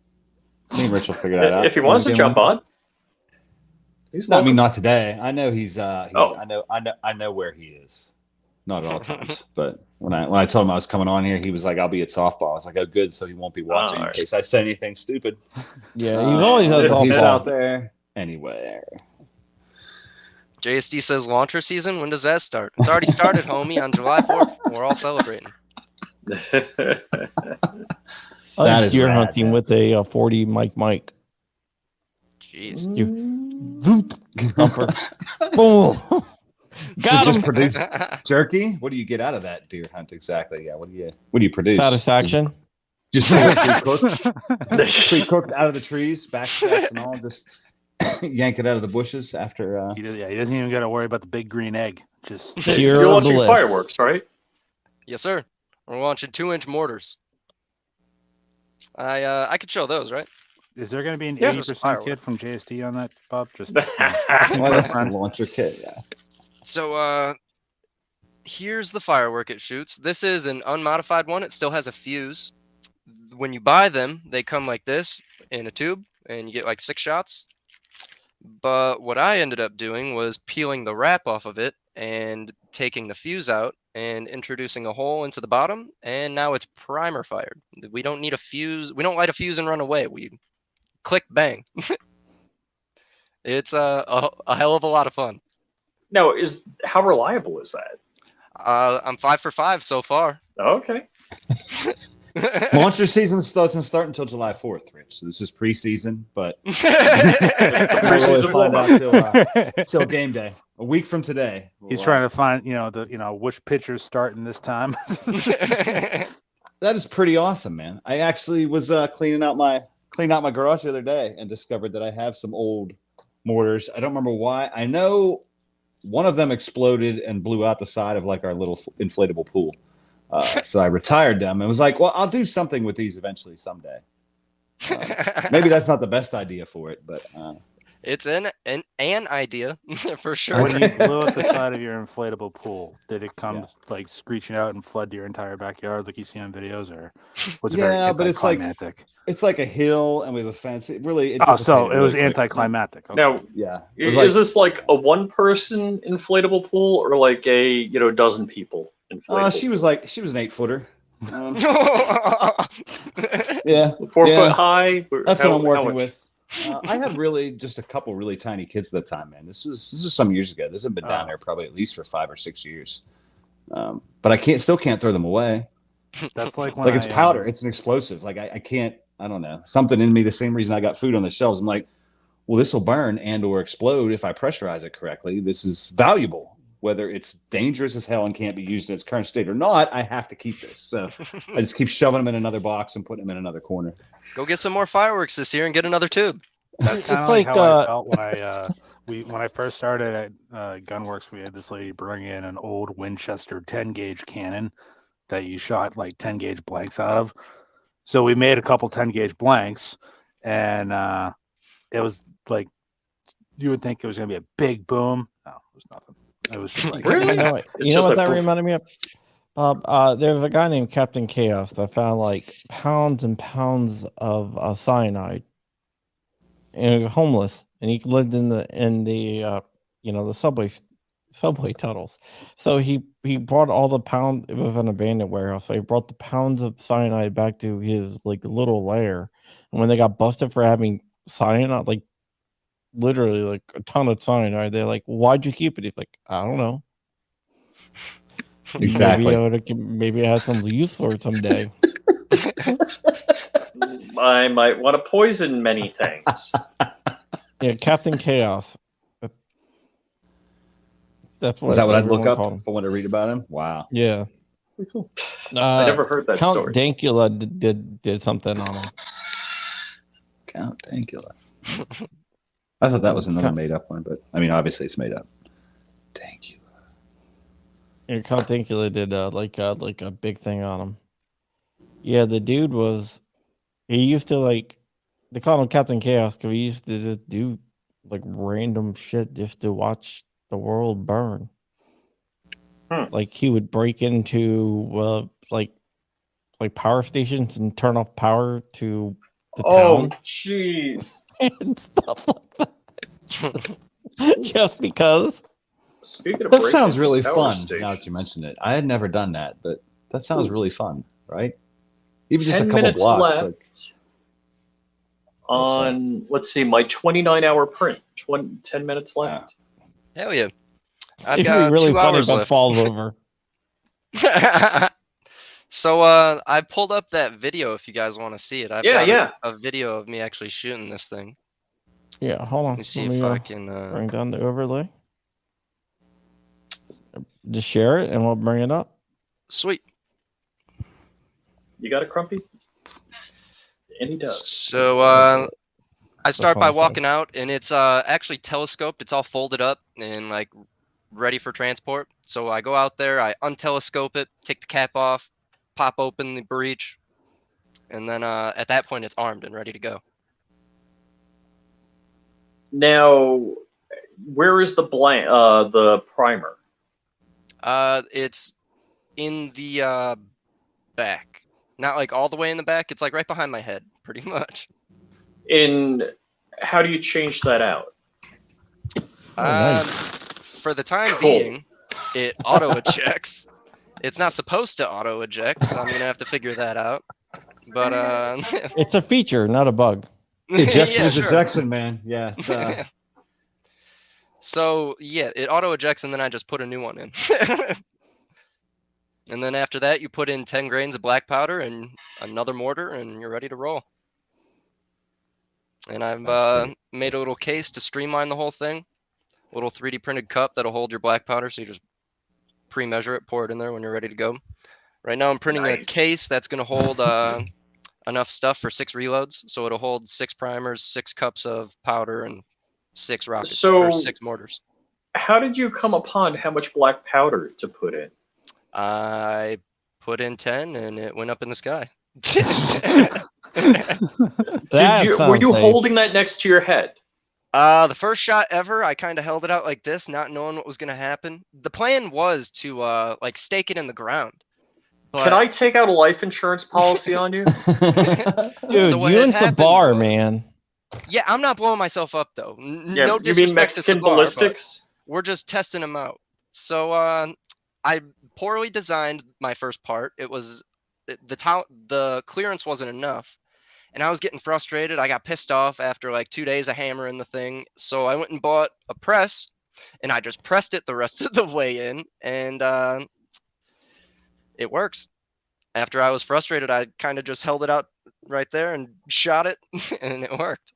Me and Rich will figure that out. if he wants to Wanna get him jump on, he's No, I welcome. mean not today. I know he's Oh. I know where he is. Not at all times. But when I told him I was coming on here, he was like, I'll be at softball. I was like, oh good, so he won't be watching in Alright. case I say anything stupid. Yeah, he always has all He's ball. out there anywhere. JSD says launcher season. When does that start? It's already started, homie, on July 4th. We're all celebrating. I That like is deer rad, hunting man. with a 40 Mike. Jeez. Zoop, thumper. Boom. Got Just him. produce jerky. What do you get out of that deer hunt exactly? Yeah. What do you produce? Satisfaction. Just pre-cooked out of the trees, backstabs and all. Just yank it out of the bushes after. He doesn't even got to worry about the big green egg. Just Pure You're launching bliss. fireworks, right? Yes, sir. We're launching 2-inch mortars. I could show those, right? is there going to be an Yeah, 80% firework. kit from JSD on that, Bob? Just Well, that's the friend. launcher kit. Yeah. So here's the firework it shoots. This is an unmodified one. It still has a fuse. When you buy them, they come like this in a tube, and you get like 6 shots. But what I ended up doing was peeling the wrap off of it and taking the fuse out and introducing a hole into the bottom, and now it's primer fired. We don't need a fuse. We don't light a fuse and run away. We click bang. It's a hell of a lot of fun. Now, how reliable is that? I'm 5 for 5 so far. Okay. Launcher season doesn't start until July 4th, Rich. So this is preseason, but we'll Preseason find warm-up. out till game day. A week from today. He's trying to find, which pitcher's starting this time. That is pretty awesome, man. I actually was cleaning out my cleaned out my garage the other day and discovered that I have some old mortars. I don't remember why. I know one of them exploded and blew out the side of like our little inflatable pool. So I retired them and was like, well, I'll do something with these eventually someday. Maybe that's not the best idea for it, but it's an idea for sure. When you blew up the side of your inflatable pool, did it come like screeching out and flood your entire backyard like you see on videos, or was it very anticlimactic? It's like a hill and we have a fence. It really. It so it was anticlimactic. Okay. Now, is this like a one-person inflatable pool or like a dozen people inflatable? She was an 8-footer. Yeah, 4 foot high. That's what I'm working with. I had really just a couple really tiny kids at the time, man. This was some years ago. This has been down there probably at least for 5 or 6 years. But I still can't throw them away. That's like when it's powder. It's an explosive. Like I can't. I don't know. Something in me. The same reason I got food on the shelves. I'm like, well, this will burn and/or explode if I pressurize it correctly. This is valuable. Whether it's dangerous as hell and can't be used in its current state or not, I have to keep this. So I just keep shoving them in another box and putting them in another corner. Go get some more fireworks this year and get another tube. That's kind of like how I felt when I first started at Gunworks. We had this lady bring in an old Winchester 10 gauge cannon that you shot like 10 gauge blanks out of. So we made a couple 10 gauge blanks, and it was like you would think it was going to be a big boom. No, it was nothing. It was just like really. You know what that reminded me of? There's a guy named Captain Chaos that found like pounds and pounds of cyanide, and homeless, and he lived in the subway tunnels. So he brought all the pounds. It was an abandoned warehouse. So he brought the pounds of cyanide back to his like little lair. And when they got busted for having cyanide, like literally like a ton of cyanide, they're like, "Why'd you keep it?" He's like, "I don't know." Exactly. Maybe I have some use for it someday. I might want to poison many things. Yeah, Captain Chaos. That's what. Is that what I'd look up if I want to read about him? Wow. Yeah. Pretty cool. I never heard that Count story. Dankula did something on him. Count Dankula. I thought that was another made up one, but I mean, obviously it's made up. Dankula. Yeah, Count Dankula did like a big thing on him. Yeah, the dude he used to they call him Captain Chaos because he used to just do like random shit just to watch the world burn. Like he would break into like power stations and turn off power to the town. Oh, jeez. And stuff like that. Just because. Speaking of that sounds really fun. stations. Now that you mention it, I had never done that, but that sounds really fun, right? Even just 10 a couple minutes blocks. left on, let's see, my 29-hour print. 10 minutes left. Hell yeah! It'd be really 2 funny hours if it left. falls over. So I pulled up that video if you guys want to see it. I've got a video of me actually shooting this thing. Yeah, hold on. Let me see if I can bring down the overlay. Just share it and we'll bring it up. Sweet. You got it, Crumpy? And he does. So I start by walking out, and it's actually telescoped. It's all folded up and like ready for transport. So I go out there, I untelescope it, take the cap off, pop open the breech, and then at that point it's armed and ready to go. Now, where is the primer? It's in the back. Not like all the way in the back. It's like right behind my head, pretty much. How do you change that out? Nice. For the time being, it auto ejects. It's not supposed to auto eject, so I'm gonna have to figure that out. But it's a feature, not a bug. Ejection is ejection, man. Yeah. So yeah, it auto ejects, and then I just put a new one in. And then after that, you put in 10 grains of black powder and another mortar, and you're ready to roll. And I've made a little case to streamline the whole thing. A little 3D printed cup that'll hold your black powder, so you just pre-measure it, pour it in there when you're ready to go. Right now I'm printing a case that's going to hold enough stuff for 6 reloads, so it'll hold 6 primers, 6 cups of powder, and 6 rockets So- or 6 mortars. How did you come upon how much black powder to put in? I put in 10 and it went up in the sky. Were you holding that next to your head? The first shot ever, I kind of held it out like this, not knowing what was going to happen. The plan was to like stake it in the ground. But... Can I take out a life insurance policy on you? Dude, So you and happened Sabar, was- man. Yeah, I'm not blowing myself up though. Yeah, No you mean disrespect to Mexican Sabar, but ballistics? we're just testing them out. So I poorly designed my first part. It was the clearance wasn't enough, and I was getting frustrated. I got pissed off after like 2 days of hammering the thing. So I went and bought a press, and I just pressed it the rest of the way in, and it works. After I was frustrated, I kind of just held it out right there and shot it, and it worked.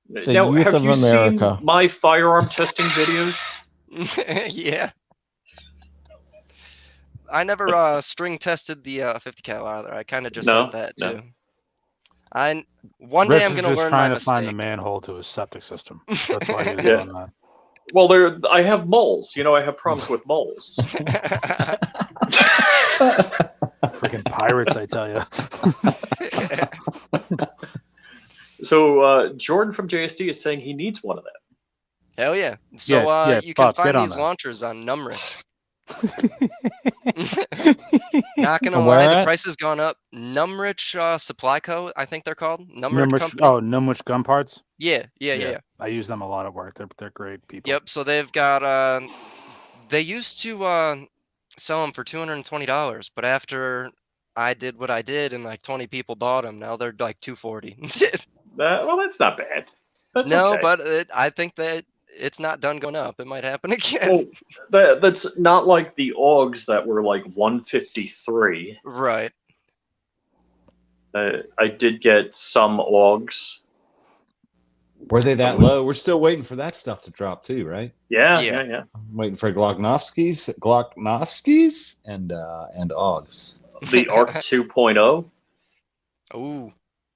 The Now, youth have of you America. seen my firearm testing videos? Yeah. I never string tested the 50 cal either. I kind of just No, said that no. too. One Rich day I'm is gonna just learn trying my to find the mistake. manhole to his septic system. That's why he's Yeah. doing that. Well, I have moles. You know, I have problems with moles. Freaking pirates, I tell you. So Jordan from JSD is saying he needs one of them. Hell yeah! So Yeah, you can Bob, get find on these that. launchers on Numrich. Not gonna And lie, where the at? price has gone up. Numrich Supply Co. I think they're called Numrich Company. Numrich gun parts. Yeah. I use them a lot at work. They're great people. Yep. So they've got they used to sell them for $220, but after I did what I did and like 20 people bought them, now they're like $240. Well, that's not bad. That's No, okay. but I think that it's not done going up. It might happen again. Well, that's not like the AUGs that were like 153. Right. I did get some AUGs. Were they that low? We're still waiting for that stuff to drop too, right? Yeah. I'm waiting for Glocknovskis, and Augs. The ARC 2.0. Ooh.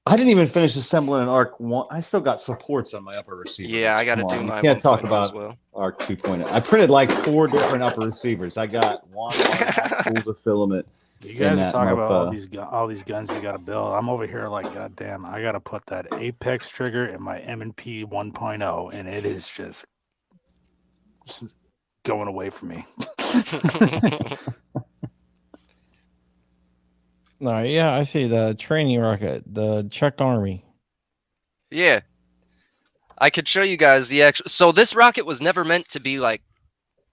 I didn't even finish assembling an ARC 1. I still got supports on my upper receiver. Yeah, I got to Come do on, my You can't talk 1.0 about as well. ARC 2.0. I printed like 4 different upper receivers. I got one and a half spools of filament. You guys in are that talking about mofo. all these guns you got to build. I'm over here like, goddamn, I got to put that Apex trigger in my M&P 1.0, and it is just going away from me. No, yeah, I see the training rocket, the Czech Army. Yeah. I could show you guys the actual. So this rocket was never meant to be like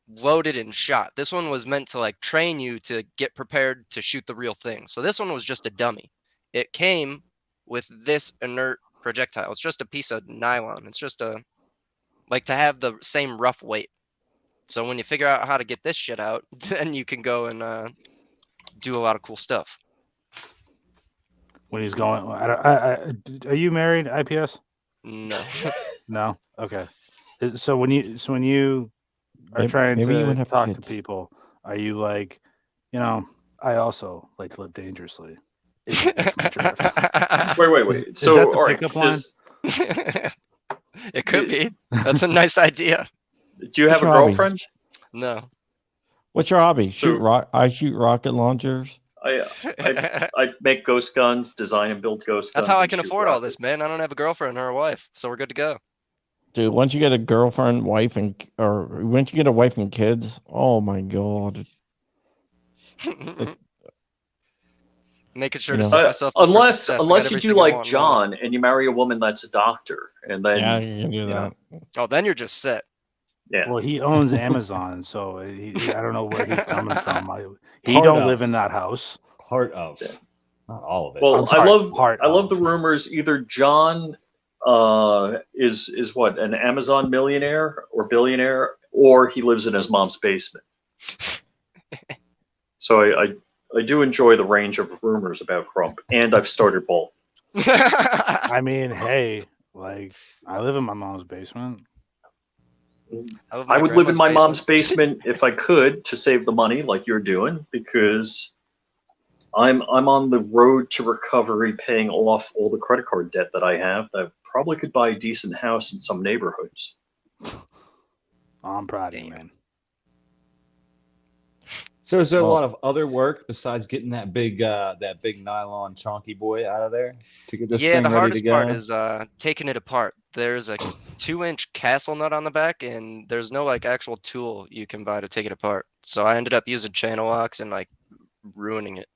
loaded and shot. This one was meant to like train you to get prepared to shoot the real thing. So this one was just a dummy. It came with this inert projectile. It's just a piece of nylon. It's just to have the same rough weight. So when you figure out how to get this shit out, then you can go and do a lot of cool stuff. When he's going, are you married, IPS? No. No. Okay. So when you are trying maybe you to would have talk kids. to people, are you like, I also like to live dangerously. Isn't this my drift? Wait. Is So, that the all right, pickup line? It could be. That's a nice idea. do you have a What's your hobby? girlfriend? No. What's your hobby? So- I shoot rocket launchers. I make ghost guns, design and build ghost guns. That's how I and can shoot afford all this, rockets. man. I don't have a girlfriend or a wife, so we're good to go. Dude, once you get a girlfriend, wife, or once you get a wife and kids, oh my god. Making sure You to know. set myself up for Unless success. I got you everything do I like want in life. John and you marry a woman that's a doctor, and then Yeah, you can do you know, that. Oh, then you're just set. yeah. Well, he owns Amazon, so I don't know where he's coming from. He Part don't of. live in that house. Part of. Yeah. Not all of it. Well, I'm sorry, I love the of. rumors. Either John is what, an Amazon millionaire or billionaire, or he lives in his mom's basement. So I do enjoy the range of rumors about Crump, and I've started both. I mean, hey, like I live in my mom's basement. I would live in my mom's basement if I could to save the money, like you're doing, because I'm on the road to recovery, paying off all the credit card debt that I have. That probably could buy a decent house in some neighborhoods. I'm proud of you, Damn. man. So is there a Well- lot of other work besides getting that big nylon chonky boy out of there to get this Yeah, thing the ready to hardest go? part is taking it apart. There's a 2-inch castle nut on the back, and there's no like actual tool you can buy to take it apart. So I ended up using channel locks and like ruining it.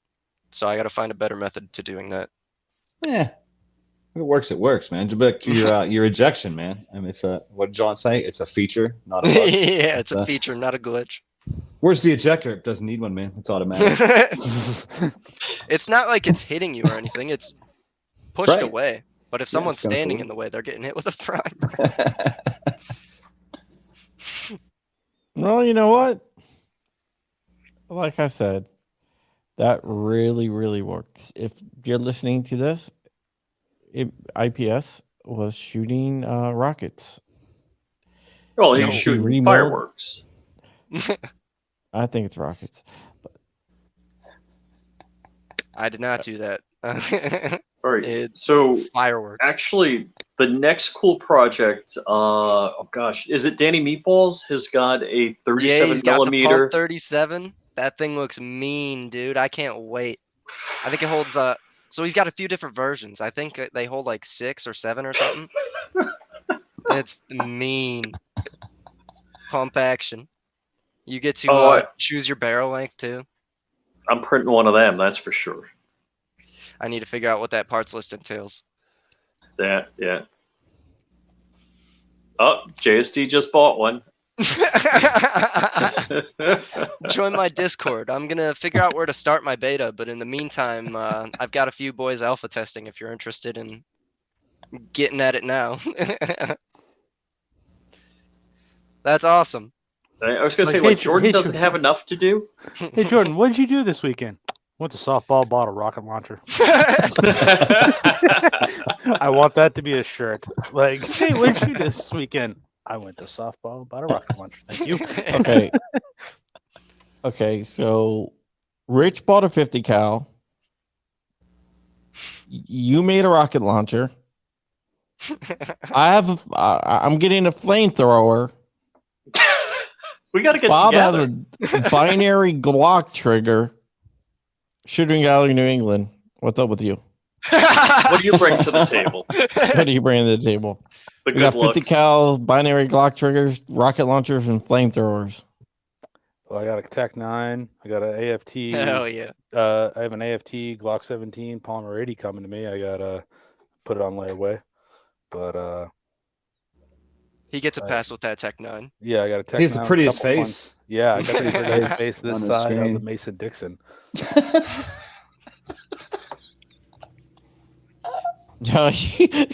So I got to find a better method to doing that. Yeah. If it works, man. Just back to your ejection, man. I mean, it's a, what did John say? It's a feature, not a bug. Yeah, it's a feature, not a glitch. Where's the ejector? It doesn't need one, man. It's automatic. It's not like it's hitting you or anything. It's pushed Right. away. But if Yeah, someone's it's kinda standing cool. in the way, they're getting hit with a frying. Well, you know what? Like I said, that really, really works. If you're listening to this, IPS was shooting rockets. Well, No. you're shooting Remold. fireworks. I think it's rockets. I did not do that. All right. It's So fireworks. actually, the next cool project, oh gosh, is it Danny Meatballs? Has got a Yeah, 37 he's got the millimeter. pump 37. That thing looks mean, dude. I can't wait. I think it holds so he's got a few different versions. I think they hold like 6 or 7 or something. It's mean. Pump action. You get to Oh, choose your barrel length too. I'm printing one of them, that's for sure. I need to figure out what that parts list entails. Yeah. Oh, JSD just bought one. Join my Discord. I'm gonna figure out where to start my beta, but in the meantime, I've got a few boys alpha testing if you're interested in getting at it now. That's awesome. I was gonna Like, say, hey, like, Jordan hey, doesn't have enough to do. Hey, Jordan, what did you do this weekend? Went to softball, bought a rocket launcher. I want that to be a shirt. Like, hey, what did you do this weekend? I went to softball, bought a rocket launcher. Thank you. Okay. Okay, so Rich bought a 50 cal. You made a rocket launcher. I'm getting a flamethrower. We gotta get Bob together. has a binary Glock trigger. Shooting gallery, New England. What's up with you? What do you bring to the table? What do you bring to the table? The We got good 50 looks. cals, binary Glock triggers, rocket launchers, and flamethrowers. Well, I got a Tech 9. I got an AFT. Hell yeah. I have an AFT Glock 17 Polymer 80 coming to me. I gotta put it on layaway. But He gets a pass with that Tech 9. yeah, I got a Tech. He has the 9 with a prettiest couple face. fun- Yeah, I got the Prettiest prettiest face face this on the side of the screen. Mason Dixon.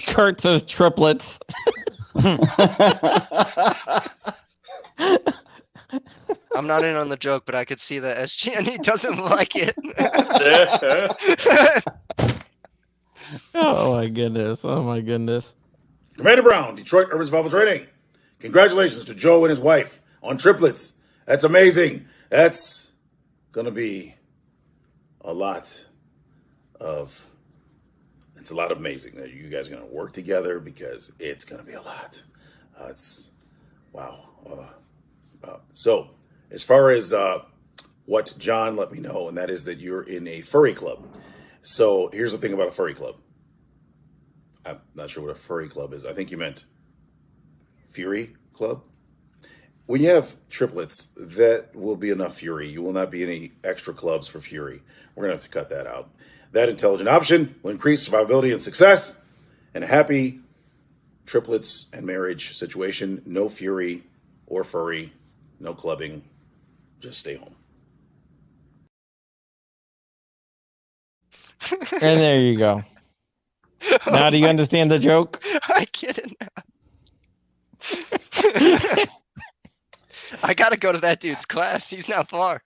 Kurt says triplets. I'm not in on the joke, but I could see that SGNE doesn't like it. Oh my goodness. Oh my goodness. Commander Brown, Detroit Urban Survival Training. Congratulations to Joe and his wife on triplets. That's amazing. That's gonna be a lot of amazing that you guys are gonna work together because it's gonna be a lot. It's wow. So as far as what John let me know, and that is that you're in a furry club. So here's the thing about a furry club. I'm not sure what a furry club is. I think you meant Fury Club. When you have triplets, that will be enough Fury. You will not be any extra clubs for Fury. We're going to have to cut that out. That intelligent option will increase survivability and success. And a happy triplets and marriage situation. No Fury or furry. No clubbing. Just stay home. And there you go. Now do you understand the joke? I get it now. I gotta go to that dude's class. He's not far.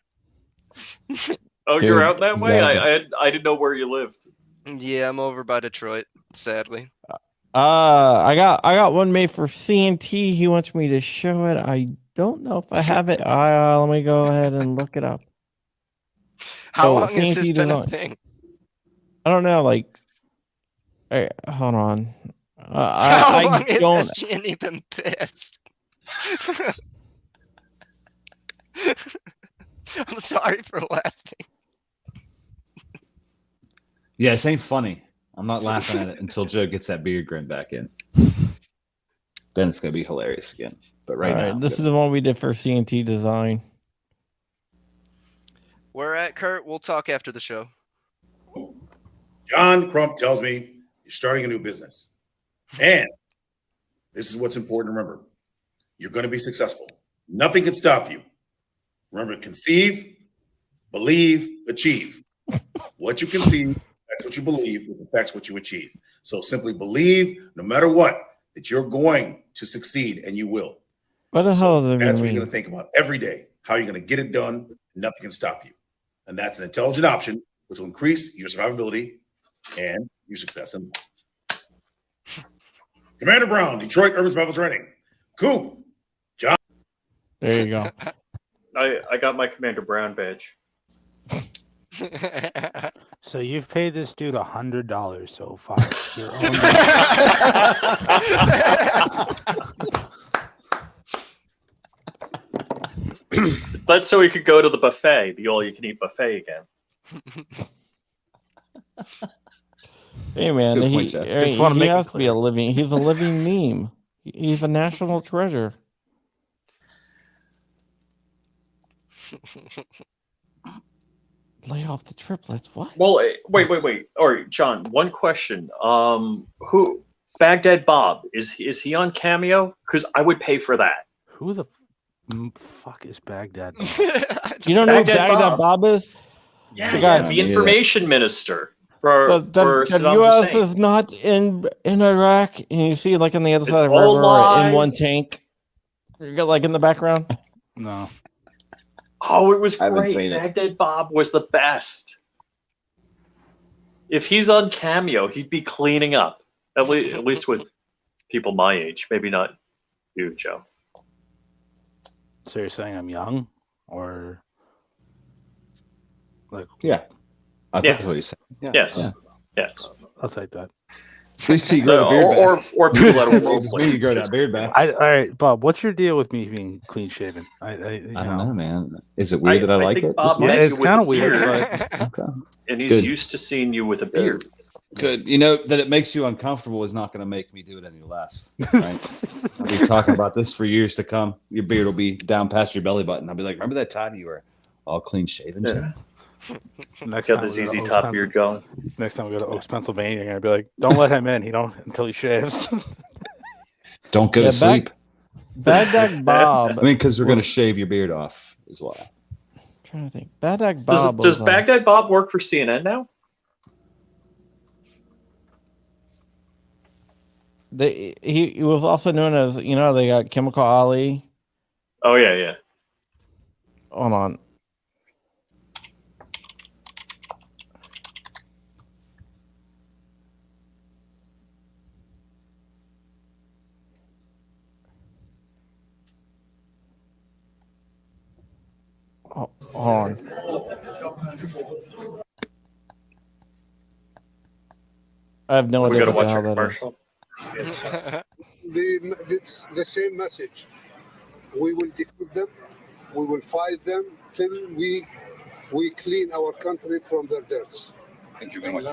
Oh, Dude, you're out that you way? gotta I didn't know where you lived. Yeah, I'm over by Detroit, sadly. I got one made for CNT. He wants me to show it. I don't know if I have it. Let me go ahead and look it up. How Oh, long has this CNC been a design. thing? I don't know. Like, hey, hold on. How I long has don't. SG&E been pissed? I'm sorry for laughing. Yeah, this ain't funny. I'm not laughing at it until Joe gets that beard grin back in. Then it's gonna be hilarious again. But right All now, right, this is the one we did for CNT design. Where at, Kurt? We'll talk after the show. John Crump tells me you're starting a new business. And this is what's important to remember. You're going to be successful. Nothing can stop you. Remember, conceive, believe, achieve. What you conceive, that's what you believe, which affects what you achieve. So simply believe, no matter what, that you're going to succeed, and you will. What the hell does it That's what mean? you're going to think about every day, how you're going to get it done. Nothing can stop you. And that's an intelligent option, which will increase your survivability and your success in life. Commander Brown, Detroit Urban Survival Training. Coop, John. There you go. I got my Commander Brown badge. So you've paid this dude $100 so far. Your own. That's so we could go to the buffet, the all-you-can-eat buffet again. Hey man, good point, he, Jeff. hey, Just wanna he make it has to be a clear. living. He's a living meme. He's a national treasure. Lay off the triplets. What? Well, wait. All right, John. One question. Who? Baghdad Bob is he on Cameo? Because I would pay for that. Who the fuck is Baghdad? Bob? You don't know who Baghdad Baghdad Bob is? Yeah, The guy- yeah, the information minister for The Saddam U.S. Hussein. is not in Iraq, and you see like on the other It's side of the all river in one lies. tank. You got like in the background. No. Oh, it was I haven't great. seen it. Baghdad Bob was the best. If he's on Cameo, he'd be cleaning up. At least with people my age. Maybe not you, Joe. So you're saying I'm young, or like? Yeah. I think Yeah. that's what you said. Yeah. Yes. Yeah. Yes. I'll take that. At least you grow the beard back. Or people that are role Just me, you grow that beard back. All right, Bob. What's your deal with me being clean shaven? I don't know, man. Is it weird that I like think it? Bob this much? Yeah, met it's you with kind a of weird, beard, but Okay. and he's Good. used to seeing you with a beard. Good. You know, that it makes you uncomfortable is not going to make me do it any less. Right? I'll be talking about this for years to come. Your beard will be down past your belly button. I'll be like, remember that time you were all clean shaven? Yeah. next Got time the we go ZZ to Top Oaks, beard going. Next time we go to Oaks, Pennsylvania, you're gonna be like, "Don't let him in. He don't until he shaves." Don't go Yeah, to sleep. Baghdad Bob. I mean, because we're going to shave your beard off as well. I'm trying to think. Baghdad Bob. Does was, Baghdad Bob work for CNN now? he was also known as, you know, they got Chemical Ali. Oh yeah. Hold on. Oh, hold on. I have no We idea gotta what the watch a hell that is. commercial. It's the same message. We will defeat them. We will fight them till we clean our country from their dirts. Thank you very much.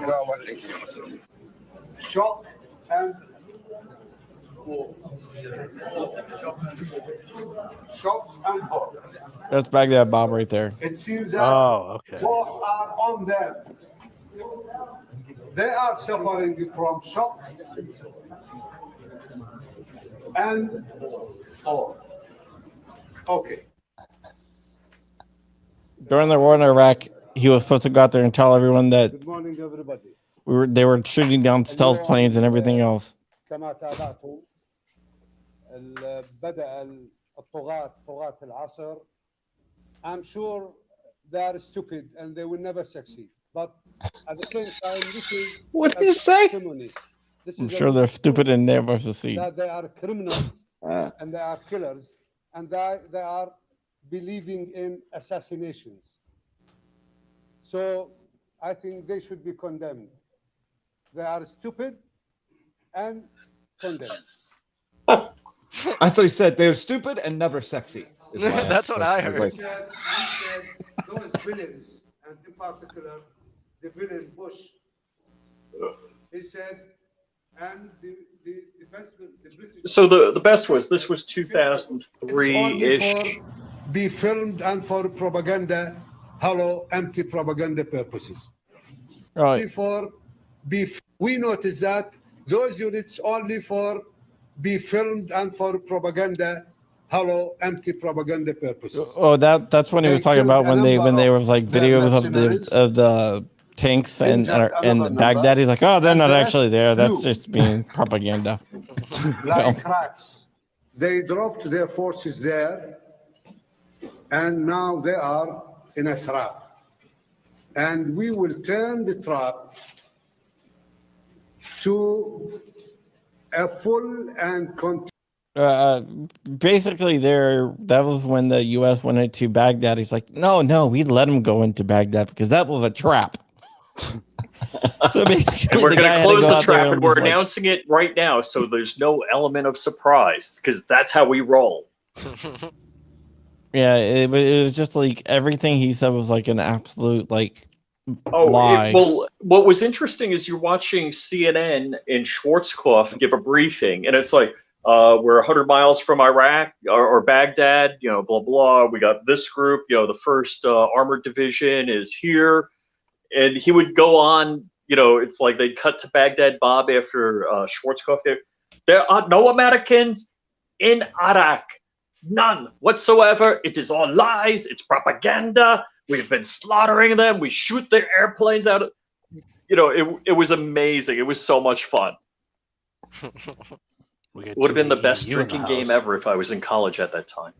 Shock and horror. That's Baghdad Bob right there. It seems that Oh, okay. both are on them. They are suffering from shock and horror. Okay. During the war in Iraq, he was supposed to go out there and tell everyone that Good morning, everybody. they were shooting down stealth planes and everything else. كما تابعتوا بدأ طغاة العصر. I'm sure they are stupid and they will never succeed. But at the same time, this is What did you say? testimony. This I'm is sure they're stupid and never succeed. that they are criminals and they are killers and they are believing in assassinations. So I think they should be condemned. They are stupid and condemned. I thought he said they're stupid and never sexy. Is why I asked That's the what I question. heard. He said those villains, and in particular, the villain Bush. He said, and the defenseman, the British. So the best was this was It's only 2003-ish. for be filmed and for propaganda, hollow, empty propaganda purposes. Right. Only for we noticed that those units only for be filmed and for propaganda, hollow, empty propaganda purposes. Oh, that's when he was They talking killed about a when there number was like their videos mercenaries, of the tanks and injured another Baghdad. number, He's like, oh, they're and not the actually rest there. That's flew just being propaganda. like rats. They dropped their forces there, and now they are in a trap. And we will turn the trap to a full and Basically, that was when the U.S. went into Baghdad. He's like, no, we let him go into Baghdad because that was a trap. So basically, And we're the going guy to had close go the out there trap, and we're was like, announcing it right now, so there's no element of surprise, because that's how we roll. yeah, it was just like everything he said was like an absolute like Oh, lie. well, what was interesting is you're watching CNN and Schwarzkopf give a briefing, and it's like, we're 100 miles from Iraq or Baghdad, blah, blah. We got this group, the first armored division is here. And he would go on, it's like they'd cut to Baghdad Bob after Schwarzkopf. There are no Americans in Iraq. None whatsoever. It is all lies. It's propaganda. We've been slaughtering them. We shoot their airplanes out. It was amazing. It was so much fun. It would have been the best drinking game ever if I was in college at that time.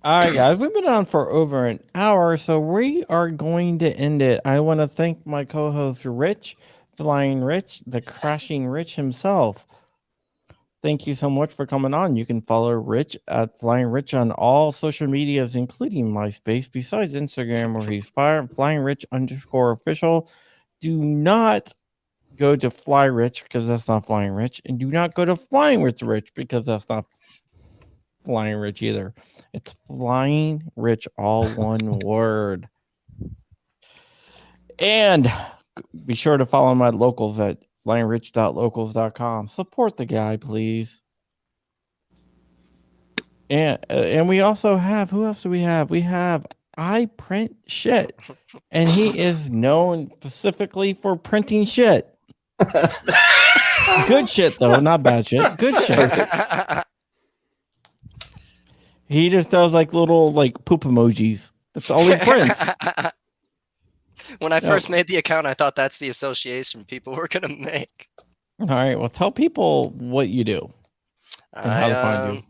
All right, guys, we've been on for over an hour, so we are going to end it. I want to thank my co-host Rich, Flying Rich, the Crashing Rich himself. Thank you so much for coming on. You can follow Rich at Flying Rich on all social medias, including MySpace, besides Instagram, where he's Flying Rich _official. Do not go to Fly Rich because that's not Flying Rich, and do not go to Flying with Rich because that's not Flying Rich either. It's Flying Rich, all one word. And be sure to follow my locals at flyingrich.locals.com. Support the guy, please. And we also have, who else do we have? We have I Print Shit, and he is known specifically for printing shit. Good shit though, not bad shit. Good shit. He just does like little like poop emojis. That's all he prints. When I first made the account, I thought that's the association people were gonna make. All right, well, tell people what you do and how to find you.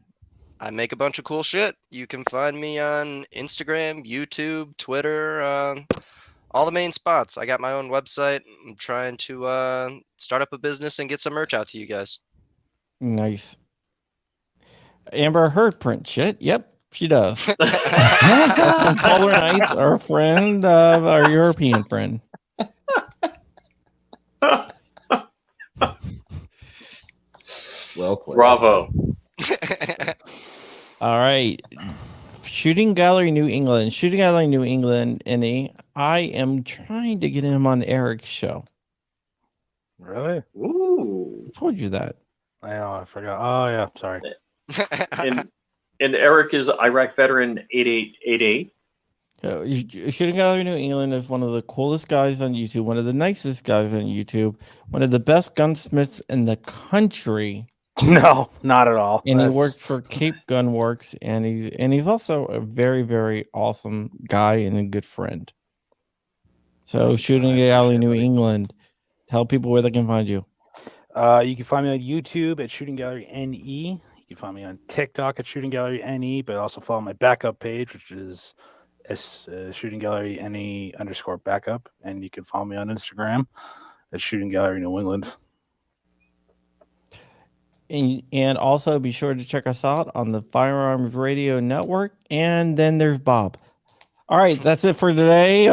I make a bunch of cool shit. You can find me on Instagram, YouTube, Twitter, all the main spots. I got my own website. I'm trying to start up a business and get some merch out to you guys. Nice. Amber Heard print shit. Yep, she does. Polar Knights, our friend, our European friend. Well played. Bravo. All right. Shooting Gallery New England. Shooting Gallery New England, I am trying to get him on Eric's show. Really? Ooh. I told you that. I know, I forgot. Oh, yeah, sorry. And Eric is Iraq veteran 8888. Shooting Gallery New England is one of the coolest guys on YouTube, one of the nicest guys on YouTube, one of the best gunsmiths in the country. No, not at all. And he works for Cape Gun Works, and he's also a very, very awesome guy and a good friend. So Shooting Gallery New England, tell people where they can find you. You can find me on YouTube at Shooting Gallery NE. You can find me on TikTok at Shooting Gallery NE, but also follow my backup page, which is Shooting Gallery NE _backup. And you can follow me on Instagram at Shooting Gallery New England. And also be sure to check us out on the Firearms Radio Network. And then there's Bob. All right, that's it for today.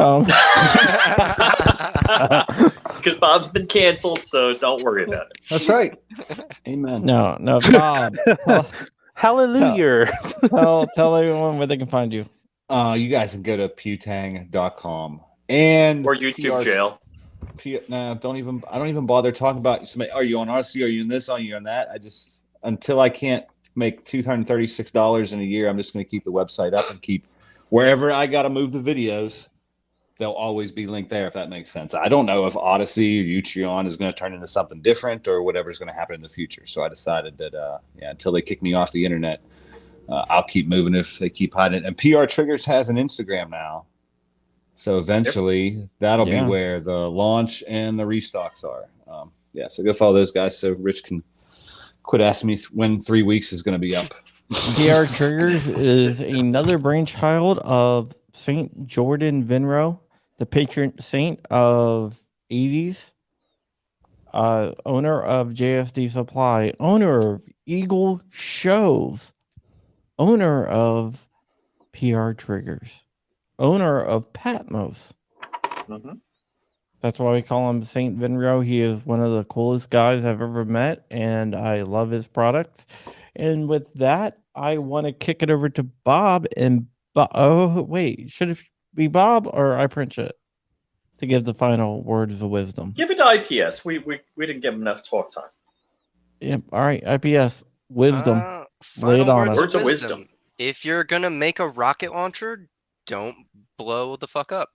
Because Bob's been canceled, so don't worry about it. That's right. Amen. No, Bob. Hallelujah. Tell everyone where they can find you. You guys can go to pewtang.com and Or YouTube jail. No, I don't even bother talking about somebody. Are you on RC? Are you in this? Are you on that? Until I can't make $236 in a year, I'm just going to keep the website up and keep wherever I got to move the videos. They'll always be linked there, if that makes sense. I don't know if Odyssey or Utreon is going to turn into something different or whatever's going to happen in the future. So I decided that, until they kick me off the internet, I'll keep moving if they keep hiding it. And PR Triggers has an Instagram now. So eventually that'll be where the launch and the restocks are. So go follow those guys so Rich can quit asking me when 3 weeks is going to be up. PR Triggers is another brainchild of Saint Jordan Vinro, the patron saint of 80s, owner of JSD Supply, owner of Eagle Shows, owner of PR Triggers, owner of Patmos. Mm-hmm. That's why we call him Saint Vinro. He is one of the coolest guys I've ever met, and I love his products. And with that, I want to kick it over to Bob. And oh, wait, should it be Bob or I print it to give the final words of wisdom? Give it to IPS. We didn't give him enough talk time. Yep. All right, IPS wisdom. Lay it on us. Words of wisdom. If you're gonna make a rocket launcher, don't blow the fuck up.